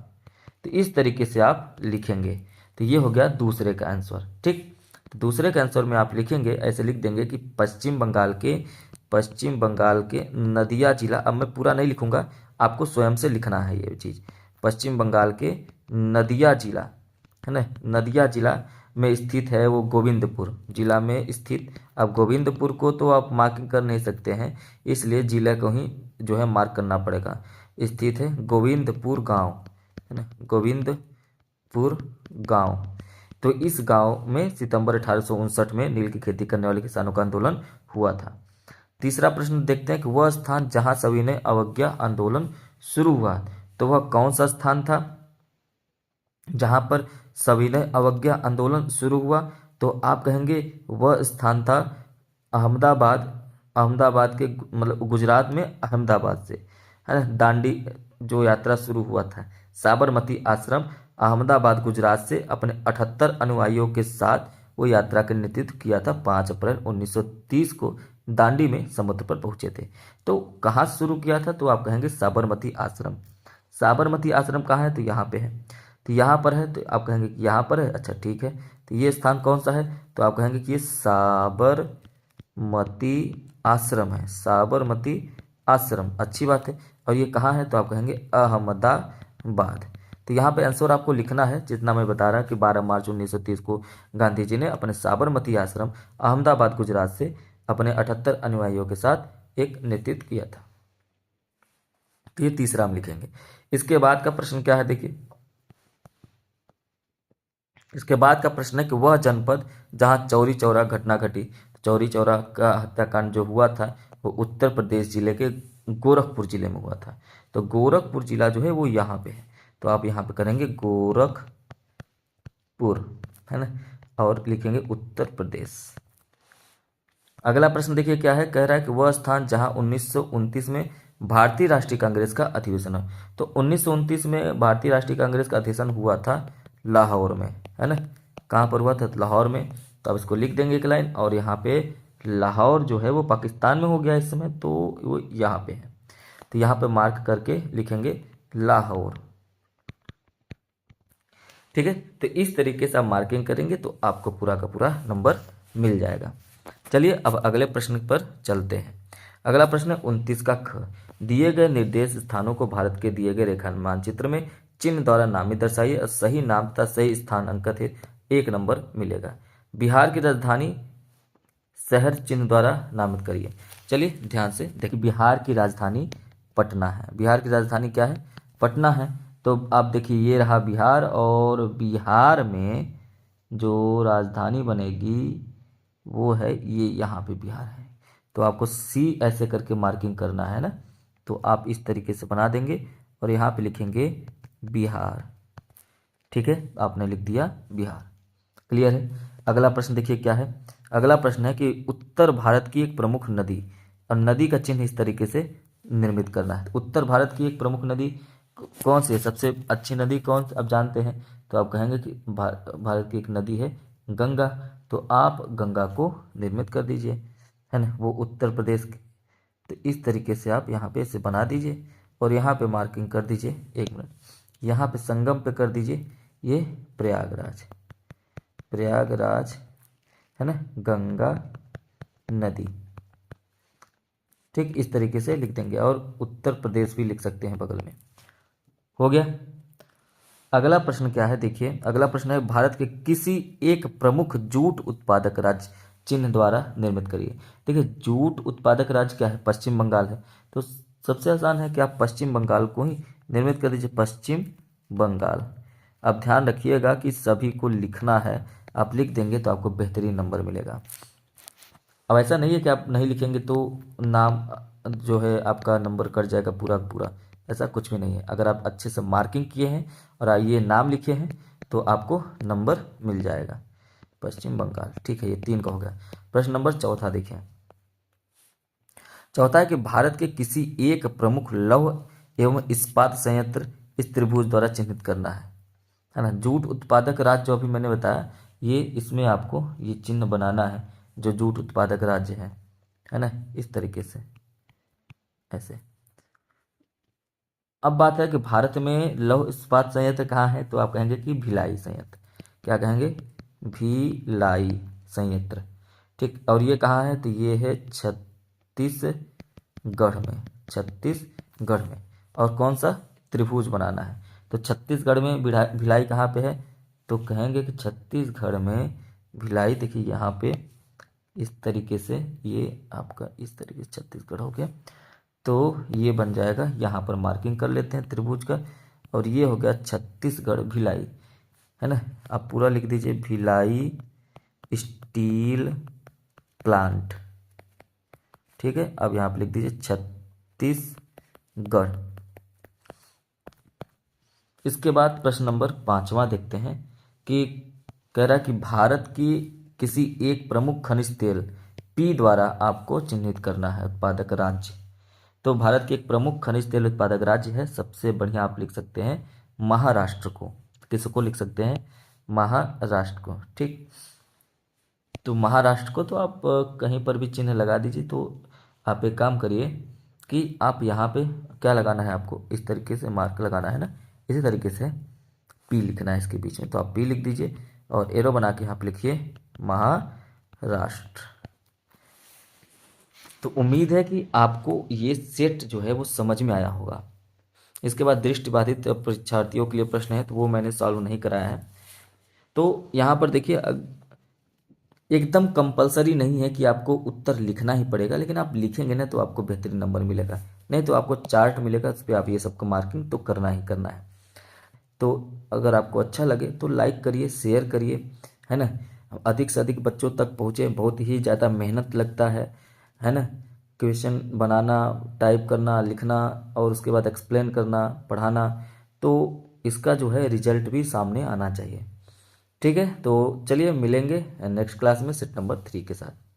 तो इस तरीके से आप लिखेंगे। तो ये हो गया दूसरे का आंसर। ठीक, तो दूसरे के आंसर में आप लिखेंगे, ऐसे लिख देंगे कि पश्चिम बंगाल के नदिया जिला। अब मैं पूरा नहीं लिखूंगा, आपको स्वयं से लिखना है ये चीज़। पश्चिम बंगाल के नदिया जिला है ना, नदिया जिला में स्थित है वो गोविंदपुर जिला में स्थित। अब गोविंदपुर को तो आप मार्किंग कर नहीं सकते हैं, इसलिए जिला को ही जो है मार्क करना पड़ेगा। स्थित है गोविंदपुर गांव, है ना, गोविंदपुर गांव। तो इस गांव में सितंबर 1859 में नील की खेती करने वाले किसानों का आंदोलन हुआ था। तीसरा प्रश्न देखते हैं कि वह स्थान जहां सविनय अवज्ञा आंदोलन शुरू हुआ, तो वह कौन सा स्थान था जहां पर सविनय अवज्ञा आंदोलन शुरू हुआ? तो आप कहेंगे वह स्थान था अहमदाबाद। अहमदाबाद के मतलब गुजरात में अहमदाबाद से, है ना, दांडी जो यात्रा शुरू हुआ था। साबरमती आश्रम अहमदाबाद गुजरात से अपने 78 अनुयायियों के साथ वो यात्रा का नेतृत्व किया था। 5 अप्रैल 1930 को दांडी में समुद्र पर पहुंचे थे। तो कहाँ शुरू किया था? तो आप कहेंगे साबरमती आश्रम। साबरमती आश्रम कहाँ है? तो यहाँ पे है। तो यहाँ पर है, तो आप कहेंगे कि यहाँ पर है। अच्छा ठीक है, तो ये स्थान कौन सा है? तो आप कहेंगे कि ये साबरमती आश्रम है। साबरमती आश्रम, अच्छी बात है। और ये कहाँ है? तो आप कहेंगे अहमदाबाद। तो यहाँ पे आंसर आपको लिखना है जितना मैं बता रहा कि 12 मार्च 1930 को गांधी जी ने अपने साबरमती आश्रम अहमदाबाद गुजरात से अपने 78 अनुयायियों के साथ एक नेतृत्व किया था। तो ये तीसरा हम लिखेंगे। इसके बाद का प्रश्न क्या है? देखिए, इसके बाद का प्रश्न है कि वह जनपद जहां चौरी चौरा घटना घटी। चौरी चौरा का हत्याकांड जो हुआ था वो उत्तर प्रदेश जिले के गोरखपुर जिले में हुआ था। तो गोरखपुर जिला जो है वो यहाँ पे है। तो आप यहाँ पे करेंगे गोरखपुर, है ना, और लिखेंगे उत्तर प्रदेश। अगला प्रश्न देखिए क्या है, कह रहा है कि वह स्थान जहां 1929 में भारतीय राष्ट्रीय कांग्रेस का अधिवेशन हो। तो 1929 में भारतीय राष्ट्रीय कांग्रेस का अधिवेशन हुआ था लाहौर में, है ना। कहाँ पर हुआ था? लाहौर में। तो अब इसको लिख देंगे एक लाइन, और यहाँ पे लाहौर जो है वो पाकिस्तान में हो गया इस समय, तो वो यहाँ पे है। तो यहाँ पे मार्क करके लिखेंगे लाहौर। ठीक है, तो इस तरीके से आप मार्किंग करेंगे तो आपको पूरा का पूरा नंबर मिल जाएगा। चलिए अब अगले प्रश्न पर चलते हैं। अगला प्रश्न है 29 का ख। दिए गए निर्देश स्थानों को भारत के दिए गए रेखा मानचित्र में चिन्ह द्वारा नामित दर्शाइए और सही नाम तथा सही स्थान अंकित है, 1 नंबर मिलेगा। बिहार की राजधानी शहर चिन्ह द्वारा नामित करिए। चलिए ध्यान से देखिए, बिहार की राजधानी पटना है। बिहार की राजधानी क्या है? पटना है। तो आप देखिए ये रहा बिहार, और बिहार में जो राजधानी बनेगी वो है ये, यहाँ पे बिहार है। तो आपको सी ऐसे करके मार्किंग करना है ना। तो आप इस तरीके से बना देंगे और यहाँ पे लिखेंगे बिहार। ठीक है, आपने लिख दिया बिहार। क्लियर है। अगला प्रश्न देखिए क्या है। अगला प्रश्न है कि उत्तर भारत की एक प्रमुख नदी, और नदी का चिन्ह इस तरीके से निर्मित करना है। उत्तर भारत की एक प्रमुख नदी कौन सी है? सबसे अच्छी नदी कौन सी आप जानते हैं? तो आप कहेंगे कि भारत की एक नदी है गंगा। तो आप गंगा को निर्मित कर दीजिए, है ना, वो उत्तर प्रदेश की। तो इस तरीके से आप यहाँ पे इसे बना दीजिए और यहाँ पे मार्किंग कर दीजिए। 1 मिनट, यहाँ पे संगम पे कर दीजिए ये प्रयागराज। प्रयागराज, है ना, गंगा नदी। ठीक इस तरीके से लिख देंगे, और उत्तर प्रदेश भी लिख सकते हैं बगल में। हो गया। अगला प्रश्न क्या है? देखिए अगला प्रश्न है भारत के किसी एक प्रमुख जूट उत्पादक राज्य चिन्ह द्वारा निर्मित करिए। देखिए जूट उत्पादक राज्य क्या है? पश्चिम बंगाल है। तो सबसे आसान है कि आप पश्चिम बंगाल को ही निर्मित कर दीजिए, पश्चिम बंगाल। अब ध्यान रखिएगा कि सभी को लिखना है, आप लिख देंगे तो आपको बेहतरीन नंबर मिलेगा। अब ऐसा नहीं है कि आप नहीं लिखेंगे तो नाम जो है आपका नंबर कट जाएगा पूरा पूरा, ऐसा कुछ भी नहीं है। अगर आप अच्छे से मार्किंग किए हैं और ये नाम लिखे हैं तो आपको नंबर मिल जाएगा। पश्चिम बंगाल, ठीक है, ये 3 का हो गया। प्रश्न नंबर चौथा देखिए। चौथा है कि भारत के किसी एक प्रमुख लौह एवं इस्पात संयंत्र इस त्रिभुज द्वारा चिन्हित करना है ना। जूट उत्पादक राज्य जो अभी मैंने बताया, ये इसमें आपको ये चिन्ह बनाना है जो जूट उत्पादक राज्य है ना, इस तरीके से ऐसे। अब बात है कि भारत में लौह इस्पात संयंत्र कहाँ है? तो आप कहेंगे कि भिलाई संयंत्र। क्या कहेंगे? भिलाई संयंत्र। ठीक, और ये कहाँ है? तो ये है छत्तीसगढ़ में। छत्तीसगढ़ में। और कौन सा त्रिभुज बनाना है? तो छत्तीसगढ़ में भिलाई कहाँ पे है? तो कहेंगे कि छत्तीसगढ़ में भिलाई, देखिए यहाँ पे इस तरीके से, ये आपका इस तरीके से छत्तीसगढ़ हो गया, तो ये बन जाएगा, यहाँ पर मार्किंग कर लेते हैं त्रिभुज का, और ये हो गया छत्तीसगढ़ भिलाई, है ना। आप पूरा लिख दीजिए भिलाई स्टील प्लांट, ठीक है। अब यहाँ पे लिख दीजिए छत्तीसगढ़। इसके बाद प्रश्न नंबर 5वां देखते हैं कि कह रहा है कि भारत की किसी एक प्रमुख खनिज तेल पी द्वारा आपको चिन्हित करना है उत्पादक राज्य। तो भारत के एक प्रमुख खनिज तेल उत्पादक राज्य है, सबसे बढ़िया आप लिख सकते हैं महाराष्ट्र को। किसको लिख सकते हैं? महाराष्ट्र को, ठीक। तो महाराष्ट्र को तो आप कहीं पर भी चिन्ह लगा दीजिए। तो आप एक काम करिए कि आप यहाँ पे क्या लगाना है, आपको इस तरीके से मार्क लगाना है ना, इसी तरीके से पी लिखना है इसके बीच में। तो आप पी लिख दीजिए और एरो बना के यहाँ पे लिखिए महाराष्ट्र। तो उम्मीद है कि आपको ये सेट जो है वो समझ में आया होगा। इसके बाद दृष्टिबाधित परीक्षार्थियों के लिए प्रश्न है, तो वो मैंने सॉल्व नहीं कराया है। तो यहाँ पर देखिए एकदम कंपलसरी नहीं है कि आपको उत्तर लिखना ही पड़ेगा, लेकिन आप लिखेंगे ना तो आपको बेहतरीन नंबर मिलेगा, नहीं तो आपको चार्ट मिलेगा, उस पर आप ये सबको मार्किंग तो करना ही करना है। तो अगर आपको अच्छा लगे तो लाइक करिए, शेयर करिए, है ना। अधिक से अधिक बच्चों तक पहुँचे, बहुत ही ज़्यादा मेहनत लगता है ना। क्वेश्चन बनाना, टाइप करना, लिखना और उसके बाद एक्सप्लेन करना, पढ़ाना, तो इसका जो है रिजल्ट भी सामने आना चाहिए। ठीक है, तो चलिए मिलेंगे नेक्स्ट क्लास में सेट नंबर 3 के साथ।